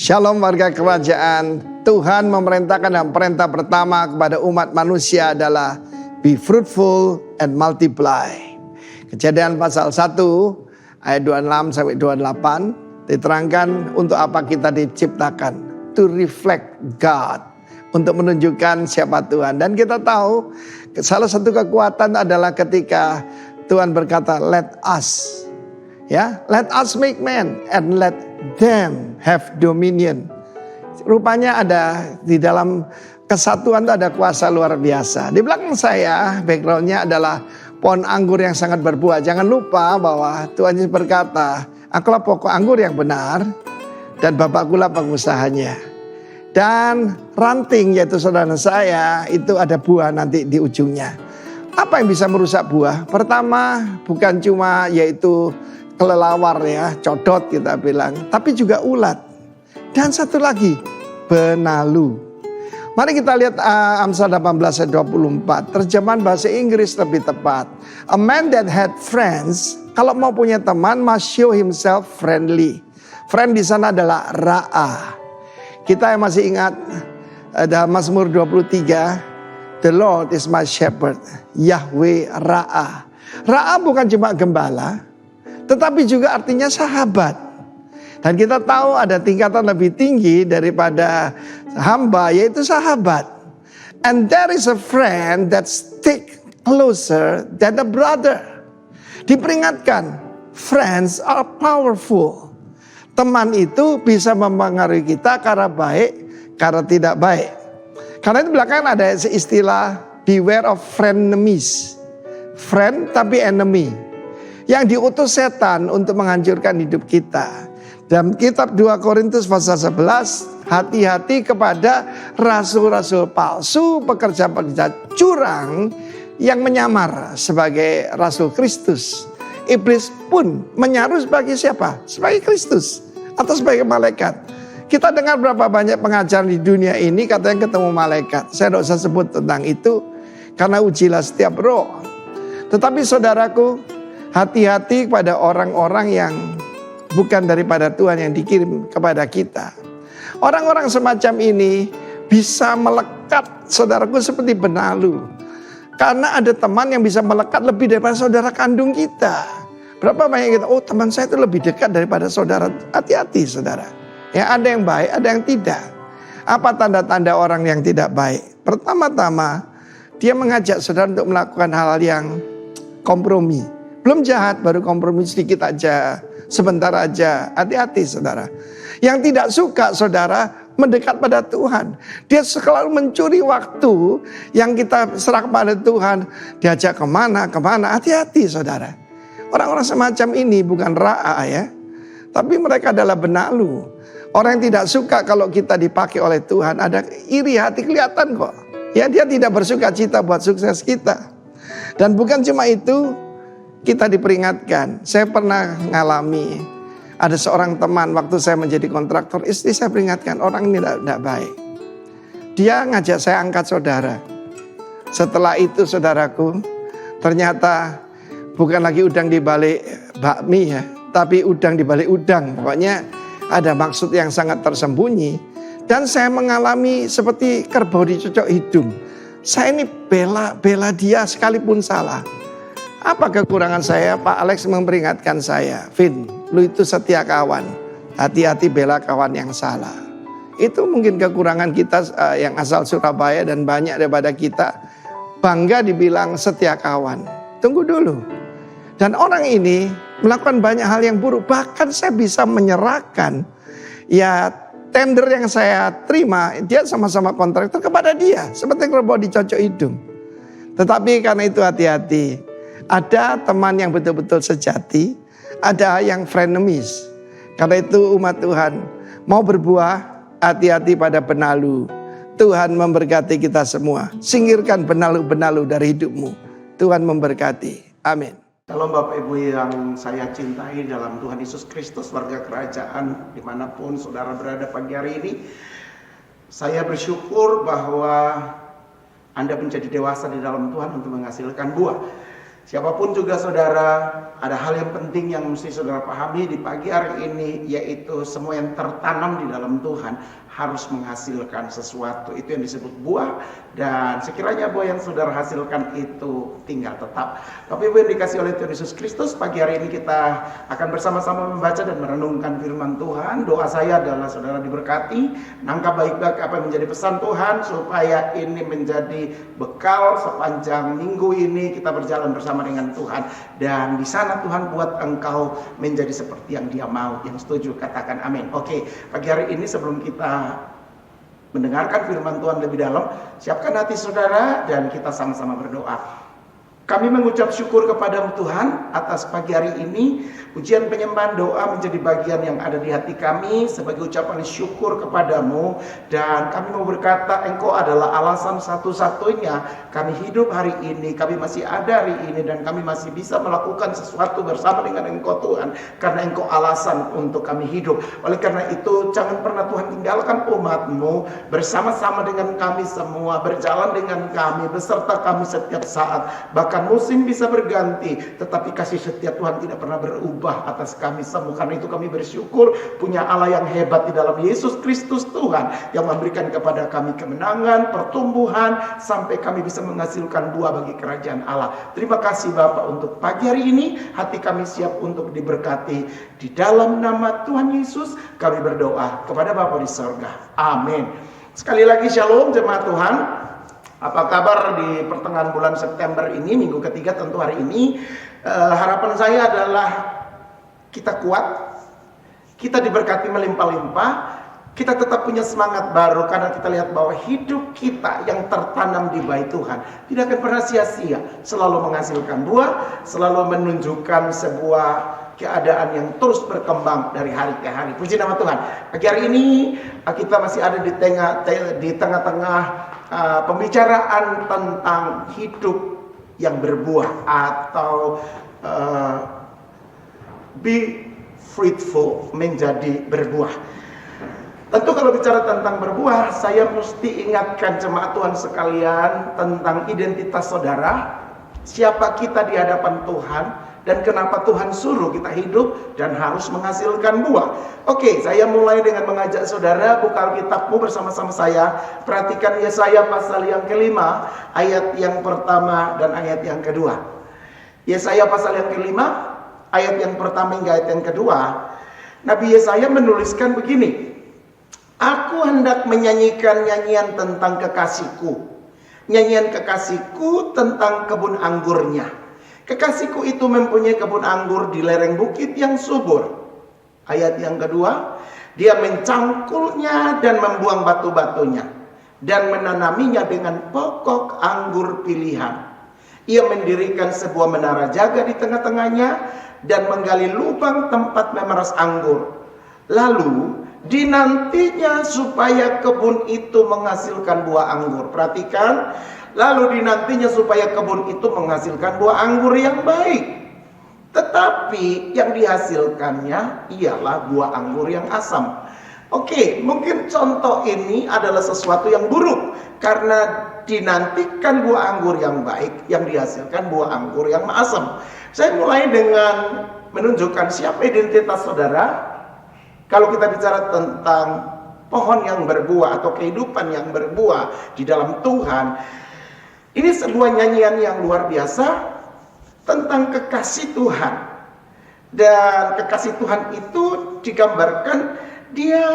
Shalom warga kerajaan. Tuhan memerintahkan dan perintah pertama kepada umat manusia adalah be fruitful and multiply. Kejadian pasal 1 ayat 26 sampai 28 diterangkan untuk apa kita diciptakan. To reflect God. Untuk menunjukkan siapa Tuhan. Dan kita tahu salah satu kekuatan adalah ketika Tuhan berkata let us. Ya, let us make man and let them have dominion. Rupanya ada di dalam kesatuan itu ada kuasa luar biasa. Di belakang saya backgroundnya adalah pohon anggur yang sangat berbuah. Jangan lupa bahwa Tuhan Yesus berkata, akulah pokok anggur yang benar dan Bapakkulah pengusahanya. Dan ranting yaitu saudara saya itu ada buah nanti di ujungnya. Apa yang bisa merusak buah? Pertama bukan cuma yaitu kelelawar ya, codot kita bilang. Tapi juga ulat. Dan satu lagi, benalu. Mari kita lihat Amsal 18 ayat 24. Terjemahan bahasa Inggris lebih tepat. A man that had friends, kalau mau punya teman, must show himself friendly. Friend di sana adalah ra'a. Kita yang masih ingat ada Mazmur 23. The Lord is my shepherd. Yahweh ra'a. Ra'a bukan cuma gembala, tetapi juga artinya sahabat. Dan kita tahu ada tingkatan lebih tinggi daripada hamba, yaitu sahabat. And there is a friend that stick closer than a brother. Diperingatkan, friends are powerful. Teman itu bisa mempengaruhi kita karena baik, karena tidak baik. Karena itu belakangan ada istilah beware of frenemies. Friend tapi enemy. Yang diutus setan untuk menghancurkan hidup kita. Dalam kitab 2 Korintus pasal 11, hati-hati kepada rasul-rasul palsu, pekerja-pekerja curang yang menyamar sebagai rasul Kristus. Iblis pun menyaru sebagai siapa? Sebagai Kristus atau sebagai malaikat. Kita dengar berapa banyak pengajaran di dunia ini katanya ketemu malaikat. Saya tidak usah sebut tentang itu karena ujilah setiap roh. Tetapi saudaraku, hati-hati kepada orang-orang yang bukan daripada Tuhan yang dikirim kepada kita. Orang-orang semacam ini bisa melekat saudaraku seperti benalu. Karena ada teman yang bisa melekat lebih daripada saudara kandung kita. Berapa banyak kita, oh teman saya itu lebih dekat daripada saudara. Hati-hati saudara. Ya ada yang baik, ada yang tidak. Apa tanda-tanda orang yang tidak baik? Pertama-tama dia mengajak saudara untuk melakukan hal-hal yang kompromi. Belum jahat, baru kompromi sedikit aja, sebentar aja. Hati-hati saudara. Yang tidak suka saudara mendekat pada Tuhan. Dia selalu mencuri waktu yang kita serah kepada Tuhan. Diajak kemana. Hati-hati saudara. Orang-orang semacam ini bukan ra'a ya. Tapi mereka adalah benalu. Orang yang tidak suka kalau kita dipakai oleh Tuhan. Ada iri hati kelihatan kok. Ya dia tidak bersuka cita buat sukses kita. Dan bukan cuma itu. Kita diperingatkan. Saya pernah ngalami. Ada seorang teman waktu saya menjadi kontraktor. Istri saya peringatkan. Orang ini tidak baik. Dia ngajak saya angkat saudara. Setelah itu saudaraku. Ternyata bukan lagi udang di balik bakmi ya. Tapi udang di balik udang. Pokoknya ada maksud yang sangat tersembunyi. Dan saya mengalami seperti kerbau dicocok hidung. Saya ini bela dia sekalipun salah. Apa kekurangan saya? Pak Alex memperingatkan saya. Vin, lu itu setia kawan. Hati-hati bela kawan yang salah. Itu mungkin kekurangan kita yang asal Surabaya dan banyak daripada kita. Bangga dibilang setia kawan. Tunggu dulu. Dan orang ini melakukan banyak hal yang buruk. Bahkan saya bisa menyerahkan ya tender yang saya terima. Dia sama-sama kontraktor kepada dia. Seperti kerbau dicocok hidung. Tetapi karena itu hati-hati. Ada teman yang betul-betul sejati, ada yang frenemies. Karena itu umat Tuhan mau berbuah, hati-hati pada benalu. Tuhan memberkati kita semua. Singkirkan benalu-benalu dari hidupmu. Tuhan memberkati. Amin. Shalom Bapak Ibu yang saya cintai dalam Tuhan Yesus Kristus, warga kerajaan dimanapun saudara berada pagi hari ini. Saya bersyukur bahwa Anda menjadi dewasa di dalam Tuhan untuk menghasilkan buah. Siapapun juga saudara, ada hal yang penting yang mesti saudara pahami di pagi hari ini, yaitu semua yang tertanam di dalam Tuhan harus menghasilkan sesuatu. Itu yang disebut buah, dan sekiranya buah yang saudara hasilkan itu tinggal tetap. Bapak Ibu yang dikasih oleh Tuhan Yesus Kristus, pagi hari ini kita akan bersama-sama membaca dan merenungkan firman Tuhan. Doa saya adalah saudara diberkati, nangkap baik-baik apa yang menjadi pesan Tuhan, supaya ini menjadi bekal sepanjang minggu ini kita berjalan bersama dengan Tuhan, dan di sana Tuhan buat engkau menjadi seperti yang Dia mau. Yang setuju katakan amin. Oke, pagi hari ini sebelum kita mendengarkan firman Tuhan lebih dalam, siapkan hati saudara dan kita sama-sama berdoa. Kami mengucap syukur kepada Tuhan atas pagi hari ini. Pujian, penyembahan, doa menjadi bagian yang ada di hati kami sebagai ucapan syukur kepadamu. Dan kami mau berkata, Engkau adalah alasan satu-satunya kami hidup hari ini. Kami masih ada hari ini dan kami masih bisa melakukan sesuatu bersama dengan Engkau Tuhan, karena Engkau alasan untuk kami hidup. Oleh karena itu, jangan pernah Tuhan tinggalkan umat-Mu, bersama-sama dengan kami semua, berjalan dengan kami, beserta kami setiap saat. Bahkan musim bisa berganti, tetapi kasih setia Tuhan tidak pernah berubah atas kami semua. Karena itu kami bersyukur punya Allah yang hebat di dalam Yesus Kristus Tuhan, yang memberikan kepada kami kemenangan, pertumbuhan, sampai kami bisa menghasilkan buah bagi kerajaan Allah. Terima kasih Bapak untuk pagi hari ini. Hati kami siap untuk diberkati. Di dalam nama Tuhan Yesus kami berdoa kepada Bapa di sorga. Amin. Sekali lagi shalom jemaat Tuhan. Apa kabar di pertengahan bulan September ini, minggu ketiga tentu hari ini. Harapan saya adalah kita kuat, kita diberkati melimpah-limpah, kita tetap punya semangat baru, karena kita lihat bahwa hidup kita yang tertanam di bait Tuhan tidak akan pernah sia-sia, selalu menghasilkan buah, selalu menunjukkan sebuah keadaan yang terus berkembang dari hari ke hari. Puji nama Tuhan. Pagi hari ini kita masih ada di tengah-tengah pembicaraan tentang hidup yang berbuah, atau be fruitful, menjadi berbuah. Tentu kalau bicara tentang berbuah, saya mesti ingatkan jemaat Tuhan sekalian tentang identitas saudara. Siapa kita di hadapan Tuhan, dan kenapa Tuhan suruh kita hidup dan harus menghasilkan buah. Oke, saya mulai dengan mengajak saudara buka Alkitabmu bersama-sama saya. Perhatikan Yesaya pasal yang kelima, ayat yang pertama dan ayat yang kedua. Yesaya pasal yang kelima, ayat yang pertama hingga ayat yang kedua. Nabi Yesaya menuliskan begini: Aku hendak menyanyikan nyanyian tentang kekasihku, nyanyian kekasihku tentang kebun anggurnya. Kekasihku itu mempunyai kebun anggur di lereng bukit yang subur. Ayat yang kedua, dia mencangkulnya dan membuang batu-batunya, dan menanaminya dengan pokok anggur pilihan. Ia mendirikan sebuah menara jaga di tengah-tengahnya, dan menggali lubang tempat memeras anggur. Lalu dinantinya supaya kebun itu menghasilkan buah anggur. Perhatikan, lalu dinantinya supaya kebun itu menghasilkan buah anggur yang baik. Tetapi yang dihasilkannya ialah buah anggur yang asam. Oke, mungkin contoh ini adalah sesuatu yang buruk, karena dinantikan buah anggur yang baik, yang dihasilkan buah anggur yang asam. Saya mulai dengan menunjukkan siapa identitas saudara. Kalau kita bicara tentang pohon yang berbuah atau kehidupan yang berbuah di dalam Tuhan, ini sebuah nyanyian yang luar biasa tentang kekasih Tuhan. Dan kekasih Tuhan itu digambarkan dia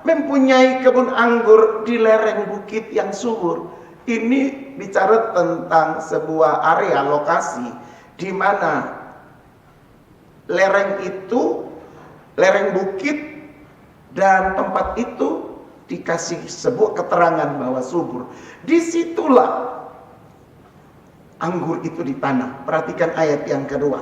mempunyai kebun anggur di lereng bukit yang subur. Ini bicara tentang sebuah area lokasi di mana lereng bukit dan tempat itu dikasih sebuah keterangan bahwa subur. Disitulah anggur itu ditanam. Perhatikan ayat yang kedua.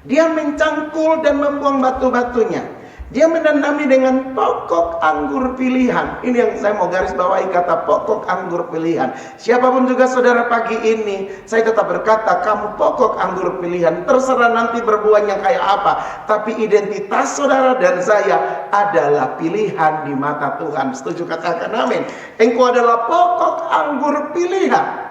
Dia mencangkul dan membuang batu-batunya. Dia menanami dengan pokok anggur pilihan. Ini yang saya mau garis bawahi, kata pokok anggur pilihan. Siapapun juga saudara pagi ini, saya tetap berkata kamu pokok anggur pilihan. Terserah nanti berbuahnya kayak apa, tapi identitas saudara dan saya adalah pilihan di mata Tuhan. Setuju katakan amin. Engkau adalah pokok anggur pilihan.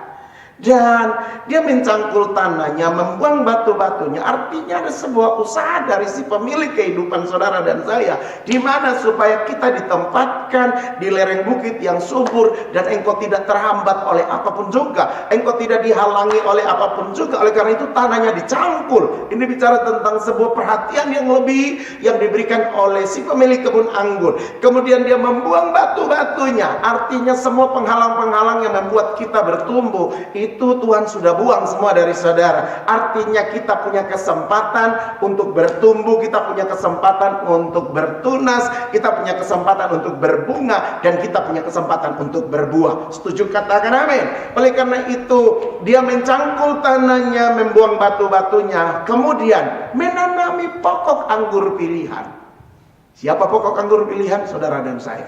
Dan dia mencangkul tanahnya, membuang batu-batunya. Artinya ada sebuah usaha dari si pemilik kehidupan saudara dan saya, di mana supaya kita ditempatkan di lereng bukit yang subur, dan engkau tidak terhambat oleh apapun juga, engkau tidak dihalangi oleh apapun juga. Oleh karena itu tanahnya dicangkul. Ini bicara tentang sebuah perhatian yang lebih yang diberikan oleh si pemilik kebun anggur. Kemudian dia membuang batu-batunya, artinya semua penghalang-penghalang yang membuat kita bertumbuh itu Tuhan sudah buang semua dari saudara. Artinya kita punya kesempatan untuk bertumbuh, kita punya kesempatan untuk bertunas, kita punya kesempatan untuk berbunga, dan kita punya kesempatan untuk berbuah. Setuju? Katakan amin. Oleh karena itu dia mencangkul tanahnya, membuang batu-batunya, kemudian menanami pokok anggur pilihan. Siapa pokok anggur pilihan? Saudara dan saya.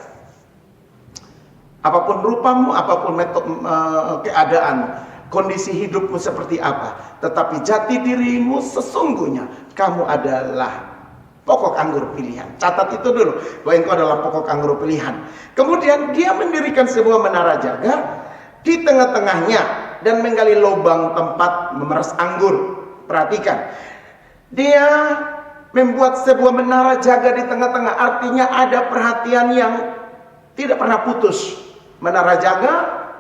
Apapun rupamu, apapun keadaanmu, kondisi hidupmu seperti apa, tetapi jati dirimu sesungguhnya kamu adalah pokok anggur pilihan. Catat itu dulu, bahwa engkau adalah pokok anggur pilihan. Kemudian dia mendirikan sebuah menara jaga di tengah-tengahnya dan menggali lubang tempat memeras anggur. Perhatikan, dia membuat sebuah menara jaga di tengah-tengah, artinya ada perhatian yang tidak pernah putus. Menara jaga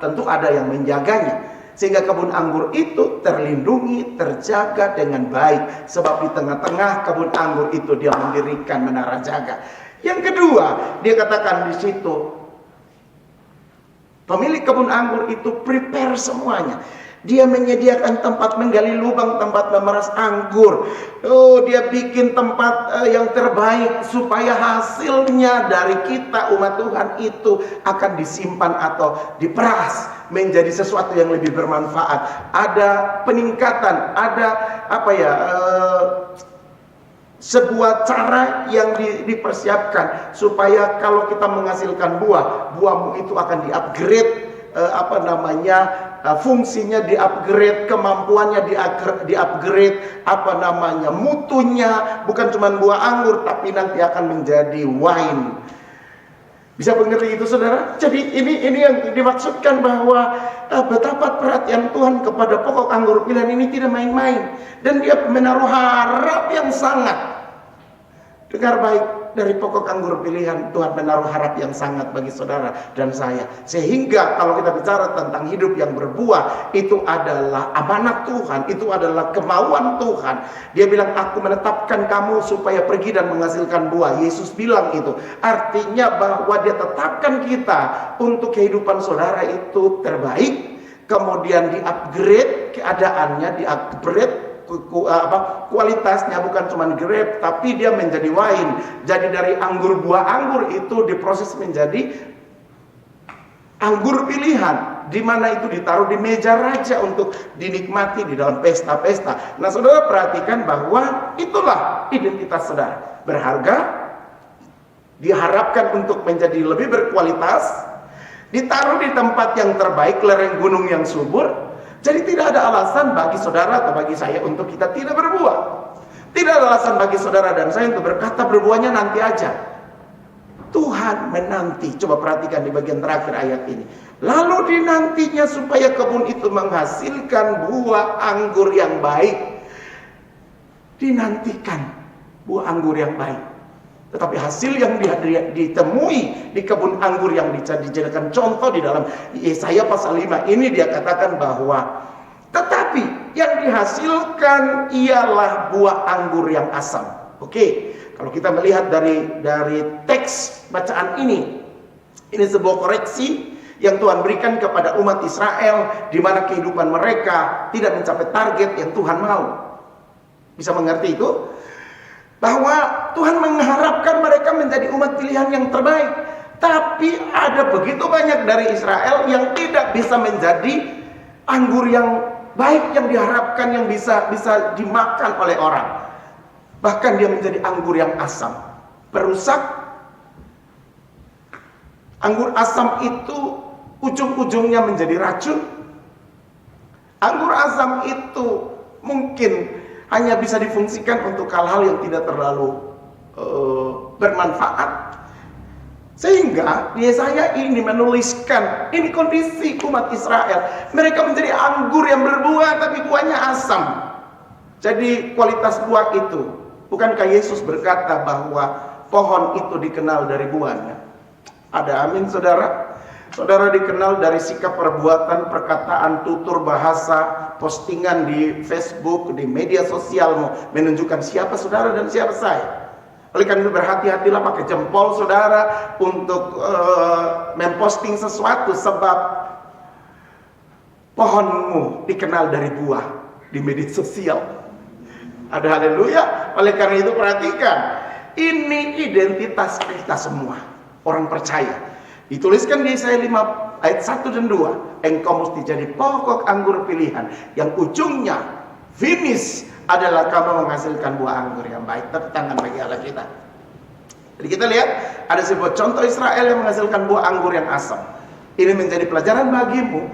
tentu ada yang menjaganya, sehingga kebun anggur itu terlindungi, terjaga dengan baik. Sebab di tengah-tengah kebun anggur itu dia mendirikan menara jaga. Yang kedua, dia katakan di situ, pemilik kebun anggur itu prepare semuanya. Dia menyediakan tempat menggali lubang, tempat memeras anggur. Oh, dia bikin tempat yang terbaik supaya hasilnya dari kita umat Tuhan itu akan disimpan atau diperas menjadi sesuatu yang lebih bermanfaat. Ada peningkatan, ada sebuah cara yang dipersiapkan supaya kalau kita menghasilkan buah, buahmu itu akan di-upgrade, fungsinya di-upgrade, kemampuannya di-upgrade, mutunya, bukan cuma buah anggur tapi nanti akan menjadi wine. Bisa mengerti itu saudara? Jadi ini yang dimaksudkan bahwa betapa perhatian Tuhan kepada pokok anggur pilihan ini tidak main-main, dan dia menaruh harap yang sangat. Dengar baik, dari pokok anggur pilihan Tuhan menaruh harap yang sangat bagi saudara dan saya. Sehingga kalau kita bicara tentang hidup yang berbuah, itu adalah amanat Tuhan, itu adalah kemauan Tuhan. Dia bilang, aku menetapkan kamu supaya pergi dan menghasilkan buah. Yesus bilang itu. Artinya bahwa dia tetapkan kita untuk kehidupan saudara itu terbaik. Kemudian di-upgrade keadaannya, di-upgrade kualitasnya, bukan cuma grape tapi dia menjadi wine. Jadi dari anggur, buah anggur itu diproses menjadi anggur pilihan, di mana itu ditaruh di meja raja untuk dinikmati di dalam pesta-pesta. Nah saudara perhatikan bahwa itulah identitas saudara, berharga, diharapkan untuk menjadi lebih berkualitas, ditaruh di tempat yang terbaik, lereng gunung yang subur. Jadi tidak ada alasan bagi saudara atau bagi saya untuk kita tidak berbuah. Tidak ada alasan bagi saudara dan saya untuk berkata berbuahnya nanti aja. Tuhan menanti. Coba perhatikan di bagian terakhir ayat ini. Lalu dinantinya supaya kebun itu menghasilkan buah anggur yang baik. Dinantikan buah anggur yang baik. Tetapi hasil yang ditemui di kebun anggur yang dijadikan contoh di dalam Yesaya pasal 5 ini, dia katakan bahwa tetapi yang dihasilkan ialah buah anggur yang asam. Oke, kalau kita melihat dari teks bacaan ini sebuah koreksi yang Tuhan berikan kepada umat Israel, di mana kehidupan mereka tidak mencapai target yang Tuhan mau. Bisa mengerti itu? Bahwa Tuhan mengharapkan mereka menjadi umat pilihan yang terbaik. Tapi ada begitu banyak dari Israel yang tidak bisa menjadi anggur yang baik yang diharapkan, yang bisa dimakan oleh orang. Bahkan dia menjadi anggur yang asam, perusak. Anggur asam itu ujung-ujungnya menjadi racun. Anggur asam itu mungkin hanya bisa difungsikan untuk hal-hal yang tidak terlalu bermanfaat. Sehingga Yesaya ini menuliskan, ini kondisi umat Israel. Mereka menjadi anggur yang berbuah tapi buahnya asam. Jadi kualitas buah itu, bukankah Yesus berkata bahwa pohon itu dikenal dari buahnya? Ada amin saudara? Saudara dikenal dari sikap perbuatan, perkataan, tutur bahasa, postingan di Facebook, di media sosialmu menunjukkan siapa saudara dan siapa saya. Oleh karena itu berhati-hatilah pakai jempol saudara untuk memposting sesuatu, sebab pohonmu dikenal dari buah di media sosial. Ada haleluya. Oleh karena itu perhatikan, ini identitas kita semua, orang percaya. Dituliskan di Yesaya 5 ayat 1 dan 2, engkau mesti jadi pokok anggur pilihan yang ujungnya finish adalah kamu menghasilkan buah anggur yang baik. Tepuk tangan bagi Allah kita. Jadi kita lihat ada sebuah contoh Israel yang menghasilkan buah anggur yang asam. Ini menjadi pelajaran bagimu.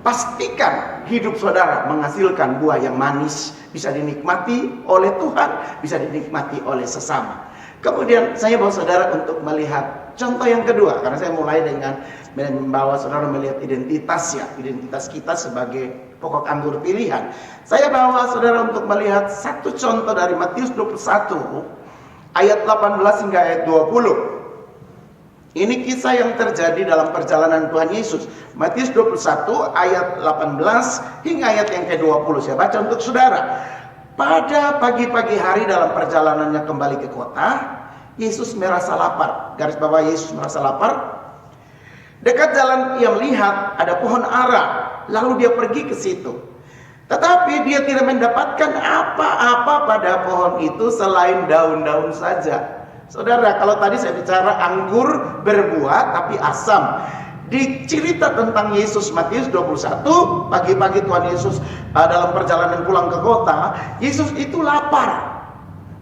Pastikan hidup saudara menghasilkan buah yang manis, bisa dinikmati oleh Tuhan, bisa dinikmati oleh sesama. Kemudian saya bawa saudara untuk melihat contoh yang kedua, karena saya mulai dengan membawa saudara melihat identitas kita sebagai pokok anggur pilihan. Saya bawa saudara untuk melihat satu contoh dari Matius 21 ayat 18 hingga ayat 20. Ini kisah yang terjadi dalam perjalanan Tuhan Yesus. Matius 21 ayat 18 hingga ayat yang ke-20. Saya baca untuk saudara. Pada pagi-pagi hari dalam perjalanannya kembali ke kota, Yesus merasa lapar. Garis bawah, Yesus merasa lapar. Dekat jalan ia melihat ada pohon ara, lalu dia pergi ke situ. Tetapi dia tidak mendapatkan apa-apa pada pohon itu selain daun-daun saja. Saudara, kalau tadi saya bicara anggur berbuah tapi asam. Di cerita tentang Yesus Matius 21, pagi-pagi Tuhan Yesus dalam perjalanan pulang ke kota, Yesus itu lapar.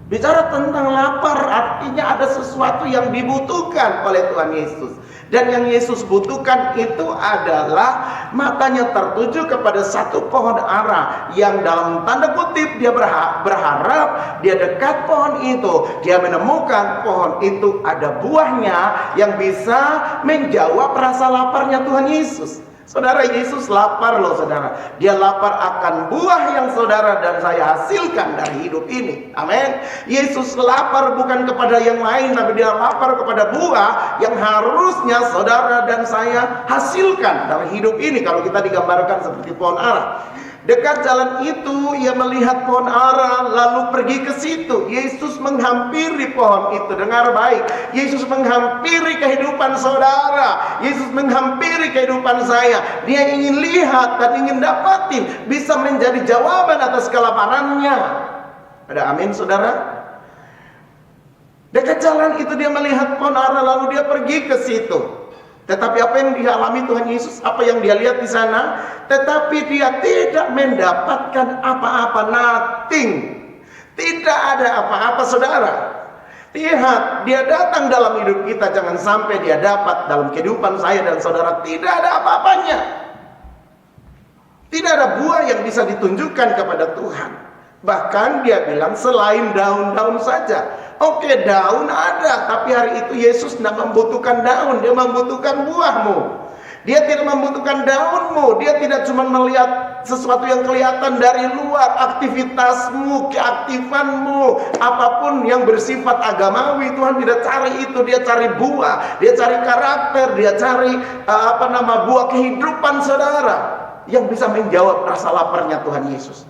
Bicara tentang lapar artinya ada sesuatu yang dibutuhkan oleh Tuhan Yesus. Dan yang Yesus butuhkan itu adalah matanya tertuju kepada satu pohon ara yang dalam tanda kutip dia berharap dia dekat pohon itu, dia menemukan pohon itu ada buahnya yang bisa menjawab rasa laparnya Tuhan Yesus. Saudara, Yesus lapar loh saudara. Dia lapar akan buah yang saudara dan saya hasilkan dari hidup ini. Amin. Yesus lapar bukan kepada yang lain, tapi dia lapar kepada buah yang harusnya saudara dan saya hasilkan dari hidup ini. Kalau kita digambarkan seperti pohon ara. Dekat jalan itu ia melihat pohon ara lalu pergi ke situ. Yesus menghampiri pohon itu. Dengar baik, Yesus menghampiri kehidupan saudara. Yesus menghampiri kehidupan saya. Dia ingin lihat dan ingin dapatin, bisa menjadi jawaban atas kelaparannya. Ada amin saudara? Dekat jalan itu dia melihat pohon ara lalu dia pergi ke situ. Tetapi apa yang dialami Tuhan Yesus, apa yang dia lihat di sana, tetapi dia tidak mendapatkan apa-apa, nothing. Tidak ada apa-apa saudara. Lihat, dia datang dalam hidup kita, jangan sampai dia dapat dalam kehidupan saya dan saudara tidak ada apa-apanya. Tidak ada buah yang bisa ditunjukkan kepada Tuhan. Bahkan dia bilang selain daun-daun saja. Oke, daun ada, tapi hari itu Yesus tidak membutuhkan daun, dia membutuhkan buahmu. Dia tidak membutuhkan daunmu, dia tidak cuma melihat sesuatu yang kelihatan dari luar, aktivitasmu, keaktifanmu, apapun yang bersifat agamawi. Tuhan tidak cari itu, dia cari buah, dia cari karakter, dia cari buah kehidupan saudara yang bisa menjawab rasa laparnya Tuhan Yesus.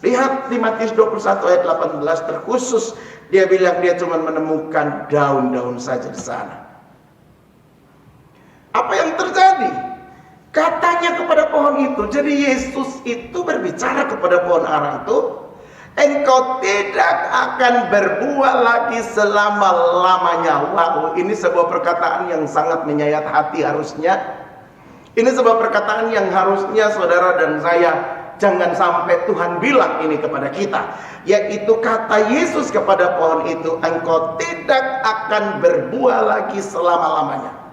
Lihat di Matius 21 ayat 18 terkhusus, dia bilang dia cuma menemukan daun-daun saja di sana. Apa yang terjadi? Katanya kepada pohon itu, jadi Yesus itu berbicara kepada pohon ara itu, engkau tidak akan berbuah lagi selama-lamanya. Wow, ini sebuah perkataan yang sangat menyayat hati harusnya. Ini sebuah perkataan yang harusnya saudara dan saya jangan sampai Tuhan bilang ini kepada kita. Yaitu kata Yesus kepada pohon itu, engkau tidak akan berbuah lagi selama-lamanya.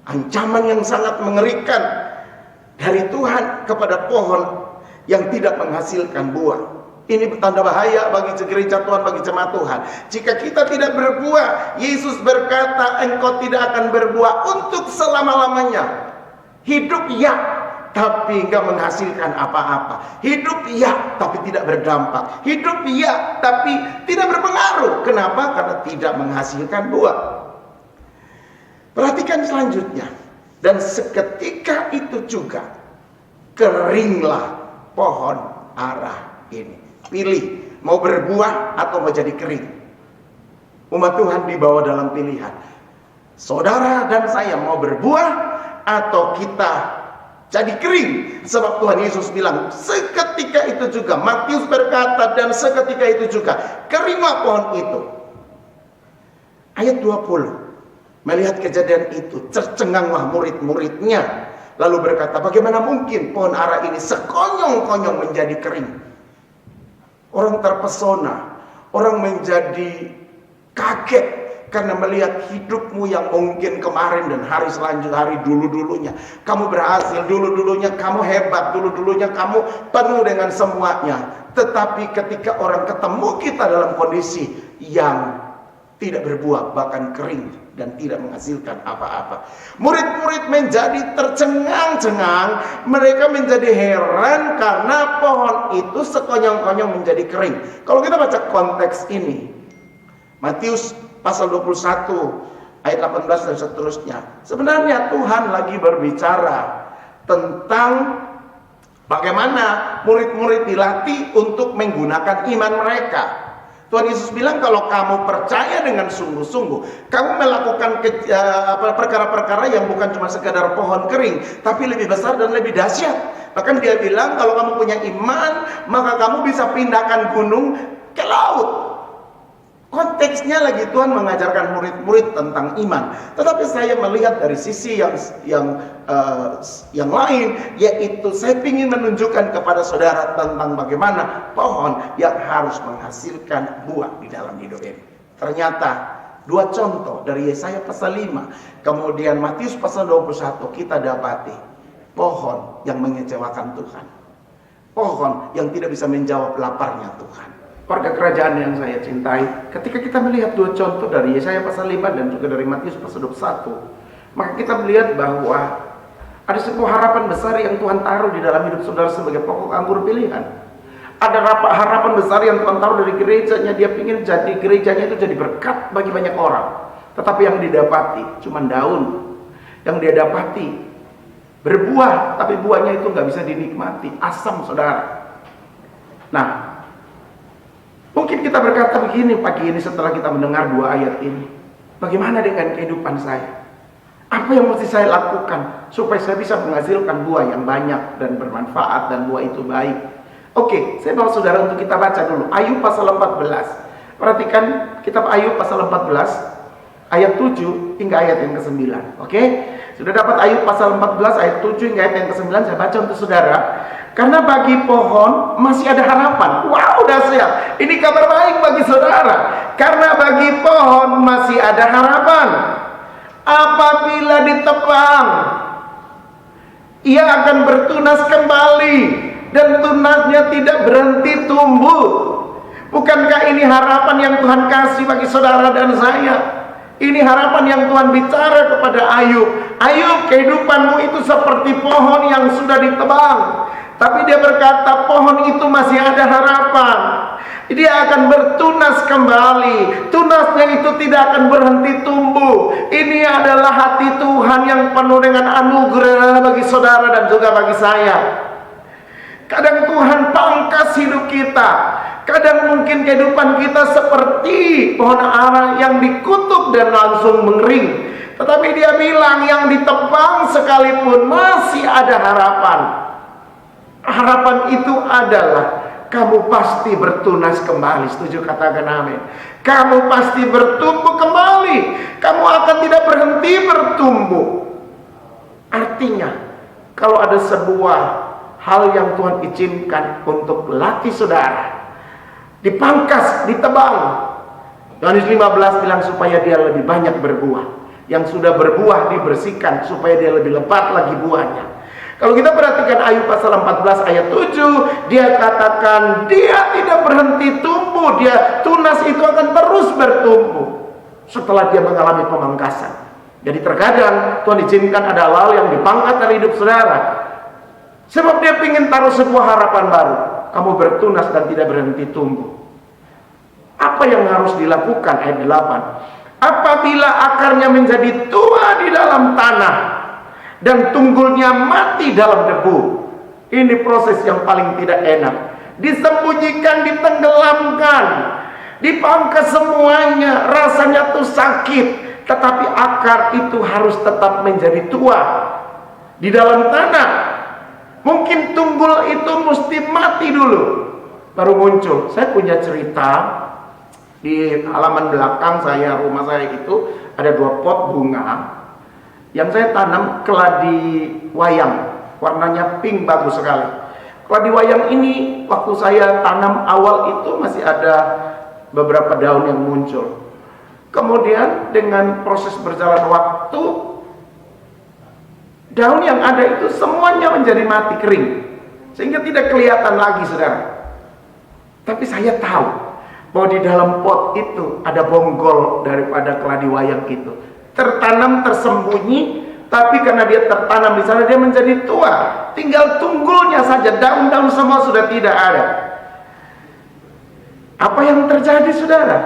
Ancaman yang sangat mengerikan dari Tuhan kepada pohon yang tidak menghasilkan buah. Ini tanda bahaya bagi gereja Tuhan, bagi jemaat Tuhan. Jika kita tidak berbuah, Yesus berkata, engkau tidak akan berbuah untuk selama-lamanya. Hidup ya, tapi enggak menghasilkan apa-apa. Hidup ya, tapi tidak berdampak. Hidup ya, tapi tidak berpengaruh. Kenapa? Karena tidak menghasilkan buah. Perhatikan selanjutnya. Dan seketika itu juga keringlah pohon ara ini. Pilih, mau berbuah atau mau jadi kering. Umat Tuhan dibawa dalam pilihan. Saudara dan saya mau berbuah atau kita jadi kering. Sebab Tuhan Yesus bilang, seketika itu juga, Matius berkata, dan seketika itu juga keringlah pohon itu. Ayat 20, melihat kejadian itu, tercenganglah murid-muridnya, lalu berkata, bagaimana mungkin pohon ara ini sekonyong-konyong menjadi kering? Orang terpesona, orang menjadi kaget karena melihat hidupmu yang mungkin kemarin dan hari selanjutnya, hari dulu-dulunya kamu berhasil, dulu-dulunya kamu hebat, dulu-dulunya kamu penuh dengan semuanya. Tetapi ketika orang ketemu kita dalam kondisi yang tidak berbuah, bahkan kering dan tidak menghasilkan apa-apa, murid-murid menjadi tercengang-cengang. Mereka menjadi heran karena pohon itu sekonyong-konyong menjadi kering. Kalau kita baca konteks ini, Matius pasal 21 ayat 18 dan seterusnya, sebenarnya Tuhan lagi berbicara tentang bagaimana murid-murid dilatih untuk menggunakan iman mereka. Tuhan Yesus bilang, kalau kamu percaya dengan sungguh-sungguh, kamu melakukan perkara-perkara yang bukan cuma sekadar pohon kering, tapi lebih besar dan lebih dahsyat. Bahkan dia bilang, kalau kamu punya iman, maka kamu bisa pindahkan gunung ke laut. Konteksnya lagi Tuhan mengajarkan murid-murid tentang iman. Tetapi saya melihat dari sisi yang lain, yaitu saya ingin menunjukkan kepada saudara tentang bagaimana pohon yang harus menghasilkan buah di dalam hidup ini. Ternyata dua contoh dari Yesaya pasal 5, kemudian Matius pasal 21, kita dapati pohon yang mengecewakan Tuhan, pohon yang tidak bisa menjawab laparnya Tuhan. Warga kerajaan yang saya cintai, ketika kita melihat dua contoh dari Yesaya pasal 5 dan juga dari Matius pasal 21, maka kita melihat bahwa ada sebuah harapan besar yang Tuhan taruh di dalam hidup saudara sebagai pokok anggur pilihan. Ada harapan besar yang Tuhan taruh dari gerejanya. Dia ingin jadi gerejanya itu jadi berkat bagi banyak orang. Tetapi yang didapati cuma daun. Yang dia dapati berbuah, tapi buahnya itu nggak bisa dinikmati, asam saudara. Nah, mungkin kita berkata begini pagi ini setelah kita mendengar dua ayat ini, bagaimana dengan kehidupan saya? Apa yang mesti saya lakukan supaya saya bisa menghasilkan buah yang banyak dan bermanfaat dan buah itu baik? Oke, saya bawa saudara untuk kita baca dulu Ayub pasal 14. Perhatikan kitab Ayub pasal 14 ayat 7 hingga ayat yang ke-9. Oke? Sudah dapat Ayub pasal 14 ayat 7 hingga ayat yang ke-9, saya baca untuk saudara. Karena bagi pohon masih ada harapan. Wow, dahsyat. Ini kabar baik bagi saudara. Karena bagi pohon masih ada harapan. Apabila ditebang, ia akan bertunas kembali, dan tunasnya tidak berhenti tumbuh. Bukankah ini harapan yang Tuhan kasih bagi saudara dan saya? Ini harapan yang Tuhan bicara kepada Ayub. Ayub, kehidupanmu itu seperti pohon yang sudah ditebang. Tapi dia berkata pohon itu masih ada harapan. Dia akan bertunas kembali. Tunasnya itu tidak akan berhenti tumbuh. Ini adalah hati Tuhan yang penuh dengan anugerah bagi saudara dan juga bagi saya. Kadang Tuhan pangkas hidup kita. Kadang mungkin kehidupan kita seperti pohon ara yang dikutuk dan langsung mengering. Tetapi dia bilang yang ditebang sekalipun masih ada harapan. Harapan itu adalah kamu pasti bertunas kembali. Setuju? Katakan amin. Kamu pasti bertumbuh kembali. Kamu akan tidak berhenti bertumbuh. Artinya, kalau ada sebuah hal yang Tuhan izinkan untuk latih saudara, dipangkas, ditebang, Yohanes 15 bilang supaya dia lebih banyak berbuah. Yang sudah berbuah dibersihkan supaya dia lebih lebat lagi buahnya. Kalau kita perhatikan Ayub pasal 14 ayat 7, dia katakan dia tidak berhenti tumbuh, dia tunas itu akan terus bertumbuh setelah dia mengalami pemangkasan. Jadi terkadang Tuhan izinkan ada hal yang dipangkat dari hidup saudara, sebab dia ingin taruh sebuah harapan baru. Kamu bertunas dan tidak berhenti tumbuh. Apa yang harus dilakukan? Ayat 8. Apabila akarnya menjadi tua di dalam tanah dan tunggulnya mati dalam debu. Ini proses yang paling tidak enak. Disembunyikan, ditenggelamkan, dipangkas semuanya, rasanya tuh sakit. Tetapi akar itu harus tetap menjadi tua di dalam tanah. Mungkin tunggul itu mesti mati dulu, baru muncul. Saya punya cerita. Di halaman belakang saya, rumah saya itu ada 2 pot bunga yang saya tanam keladi wayang, warnanya pink, bagus sekali. Keladi wayang ini waktu saya tanam awal itu masih ada beberapa daun yang muncul. Kemudian dengan proses berjalan waktu, daun yang ada itu semuanya menjadi mati, kering, sehingga tidak kelihatan lagi, saudara. Tapi saya tahu bahwa di dalam pot itu ada bonggol daripada keladi wayang itu. Tertanam, tersembunyi, tapi karena dia tertanam di sana, dia menjadi tua. Tinggal tunggulnya saja, daun-daun semua sudah tidak ada. Apa yang terjadi, saudara?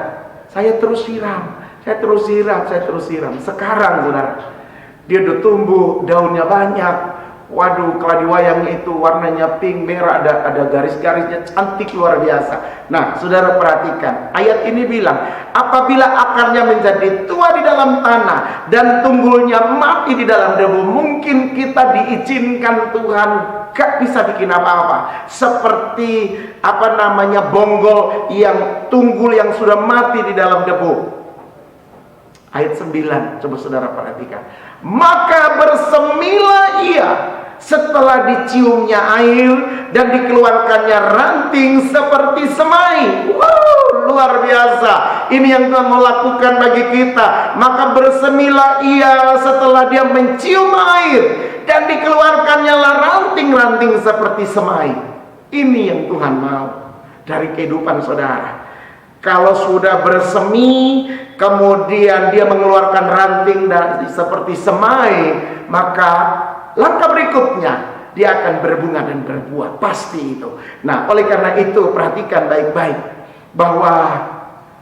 Saya terus siram, saya terus siram, saya terus siram. Sekarang, saudara, dia udah tumbuh, daunnya banyak. Waduh, keladi wayang itu warnanya pink, merah, ada garis-garisnya, cantik luar biasa. Nah, saudara perhatikan, ayat ini bilang, apabila akarnya menjadi tua di dalam tanah dan tunggulnya mati di dalam debu. Mungkin kita diizinkan Tuhan gak bisa bikin apa-apa, seperti bonggol yang tunggul yang sudah mati di dalam debu. Ayat 9, coba saudara perhatikan. Maka bersemilah ia setelah diciumnya air dan dikeluarkannya ranting seperti semai. Wow, luar biasa. Ini yang Tuhan mau lakukan bagi kita. Maka bersemilah ia setelah dia mencium air dan dikeluarkannya ranting-ranting seperti semai. Ini yang Tuhan mau dari kehidupan saudara. Kalau sudah bersemi, kemudian dia mengeluarkan ranting dan seperti semai, maka langkah berikutnya dia akan berbunga dan berbuah, pasti itu. Nah, oleh karena itu perhatikan baik-baik bahwa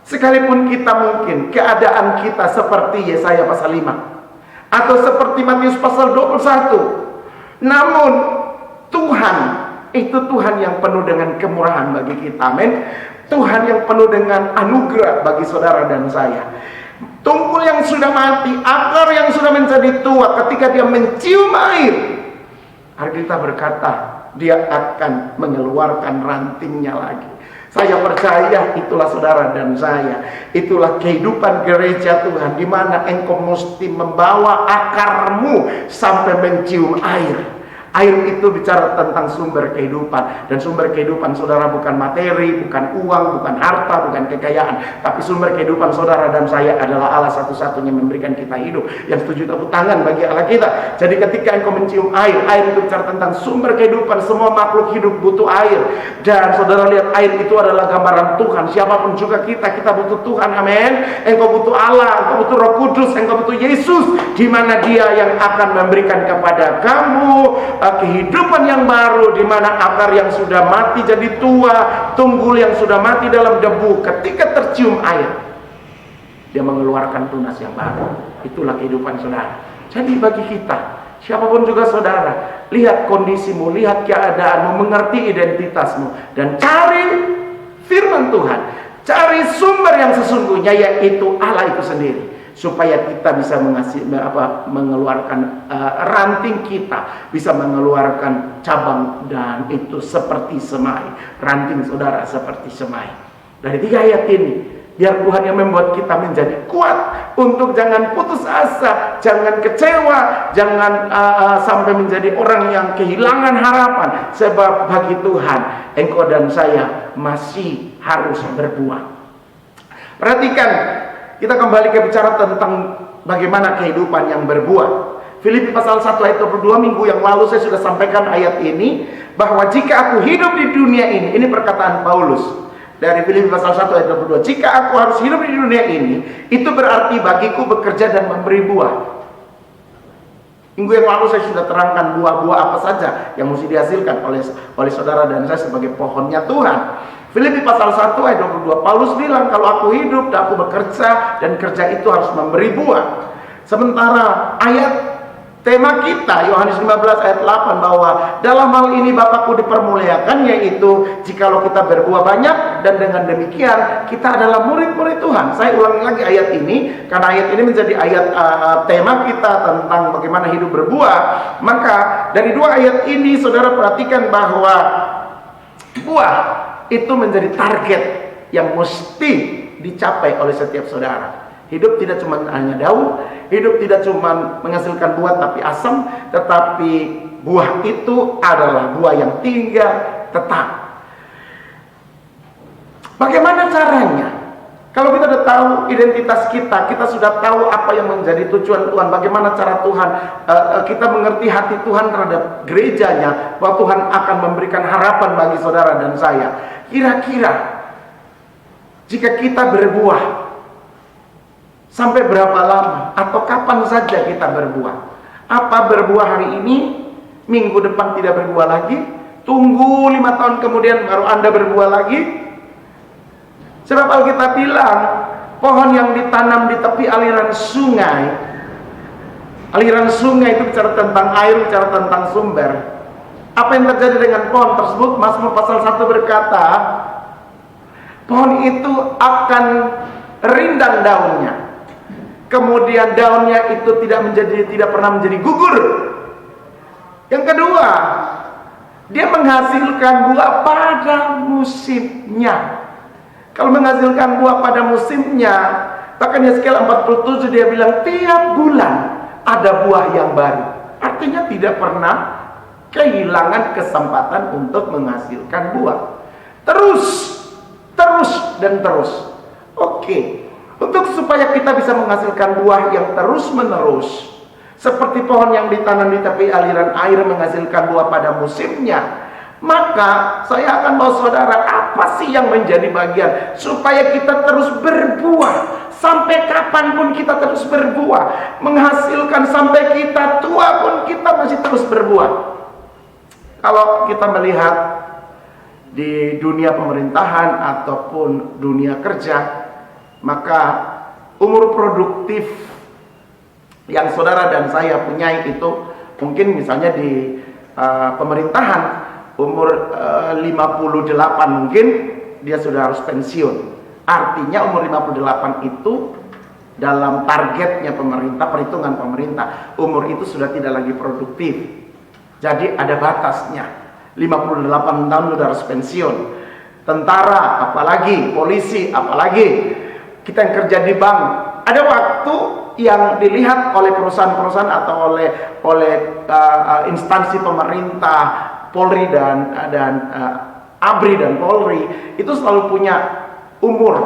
sekalipun kita mungkin keadaan kita seperti Yesaya pasal 5 atau seperti Matius pasal 21, namun Tuhan itu Tuhan yang penuh dengan kemurahan bagi kita. Amin. Tuhan yang penuh dengan anugerah bagi saudara dan saya. Tunggul yang sudah mati, akar yang sudah menjadi tua, ketika dia mencium air, Alkitab berkata dia akan mengeluarkan rantingnya lagi. Saya percaya itulah saudara dan saya. Itulah kehidupan gereja Tuhan, di mana engkau mesti membawa akarmu sampai mencium air. Air itu bicara tentang sumber kehidupan. Dan sumber kehidupan saudara bukan materi, bukan uang, bukan harta, bukan kekayaan. Tapi sumber kehidupan saudara dan saya adalah Allah satu-satunya memberikan kita hidup. Yang setuju tepuk tangan bagi Allah kita. Jadi ketika engkau mencium air, air itu bicara tentang sumber kehidupan. Semua makhluk hidup butuh air. Dan saudara lihat, air itu adalah gambaran Tuhan. Siapapun juga kita butuh Tuhan. Amin. Engkau butuh Allah, engkau butuh Roh Kudus, engkau butuh Yesus, di mana dia yang akan memberikan kepada kamu kehidupan yang baru, di mana akar yang sudah mati jadi tua, tunggul yang sudah mati dalam debu, ketika tercium air, dia mengeluarkan tunas yang baru. Itulah kehidupan saudara. Jadi bagi kita, siapapun juga saudara, lihat kondisimu, lihat keadaanmu, mengerti identitasmu, dan cari firman Tuhan, cari sumber yang sesungguhnya, yaitu Allah itu sendiri, supaya kita bisa mengeluarkan ranting, kita bisa mengeluarkan cabang, dan itu seperti semai. Ranting saudara seperti semai. Dari 3 ayat ini, biar Tuhan yang membuat kita menjadi kuat untuk jangan putus asa, jangan kecewa, jangan sampai menjadi orang yang kehilangan harapan. Sebab bagi Tuhan, engkau dan saya masih harus berbuah. Perhatikan, kita kembali ke bicara tentang bagaimana kehidupan yang berbuah. Filipi pasal 1 ayat 22, minggu yang lalu saya sudah sampaikan ayat ini, bahwa jika aku hidup di dunia ini perkataan Paulus dari Filipi pasal 1 ayat 22, jika aku harus hidup di dunia ini, itu berarti bagiku bekerja dan memberi buah. Minggu yang lalu saya sudah terangkan buah-buah apa saja yang mesti dihasilkan oleh saudara dan saya sebagai pohonnya Tuhan. Filipi pasal 1 ayat 22, Paulus bilang, kalau aku hidup dan aku bekerja, dan kerja itu harus memberi buah. Sementara ayat tema kita Yohanes 15 ayat 8, bahwa dalam hal ini Bapakku dipermuliakan, yaitu jikalau kita berbuah banyak, dan dengan demikian kita adalah murid-murid Tuhan. Saya ulangi lagi ayat ini karena ayat ini menjadi ayat tema kita tentang bagaimana hidup berbuah. Maka dari dua ayat ini saudara perhatikan bahwa buah itu menjadi target yang mesti dicapai oleh setiap saudara. Hidup tidak cuma hanya daun, hidup tidak cuma menghasilkan buah tapi asam, tetapi buah itu adalah buah yang tinggal tetap. Bagaimana caranya? Kalau kita sudah tahu identitas kita, kita sudah tahu apa yang menjadi tujuan Tuhan, bagaimana cara Tuhan, kita mengerti hati Tuhan terhadap gerejanya, bahwa Tuhan akan memberikan harapan bagi saudara dan saya. Kira-kira jika kita berbuah, sampai berapa lama atau kapan saja kita berbuah? Apa berbuah hari ini, minggu depan tidak berbuah lagi, tunggu 5 tahun kemudian baru Anda berbuah lagi? Sebab Alkitab bilang, pohon yang ditanam di tepi aliran sungai itu bicara tentang air, bicara tentang sumber. Apa yang terjadi dengan pohon tersebut? Mazmur pasal 1 berkata, pohon itu akan rindang daunnya, kemudian daunnya itu tidak pernah menjadi gugur. Yang kedua, dia menghasilkan buah pada musimnya. Kalau menghasilkan buah pada musimnya, bahkan Yeskiel 47 dia bilang tiap bulan ada buah yang baru. Artinya tidak pernah kehilangan kesempatan untuk menghasilkan buah. Terus dan terus. Oke. Untuk supaya kita bisa menghasilkan buah yang terus-menerus, seperti pohon yang ditanam di tepi aliran air menghasilkan buah pada musimnya, maka saya akan bawa saudara, apa sih yang menjadi bagian supaya kita terus berbuah? Sampai kapanpun kita terus berbuah, menghasilkan sampai kita tua pun kita masih terus berbuah. Kalau kita melihat di dunia pemerintahan ataupun dunia kerja, maka umur produktif yang saudara dan saya punya itu mungkin misalnya di pemerintahan umur 58 mungkin dia sudah harus pensiun. Artinya umur 58 itu dalam targetnya pemerintah, perhitungan pemerintah, umur itu sudah tidak lagi produktif. Jadi ada batasnya. 58 tahun sudah harus pensiun. Tentara, apalagi polisi, apalagi kita yang kerja di bank, ada waktu yang dilihat oleh perusahaan-perusahaan atau oleh instansi pemerintah, Polri dan ABRI dan Polri, itu selalu punya umur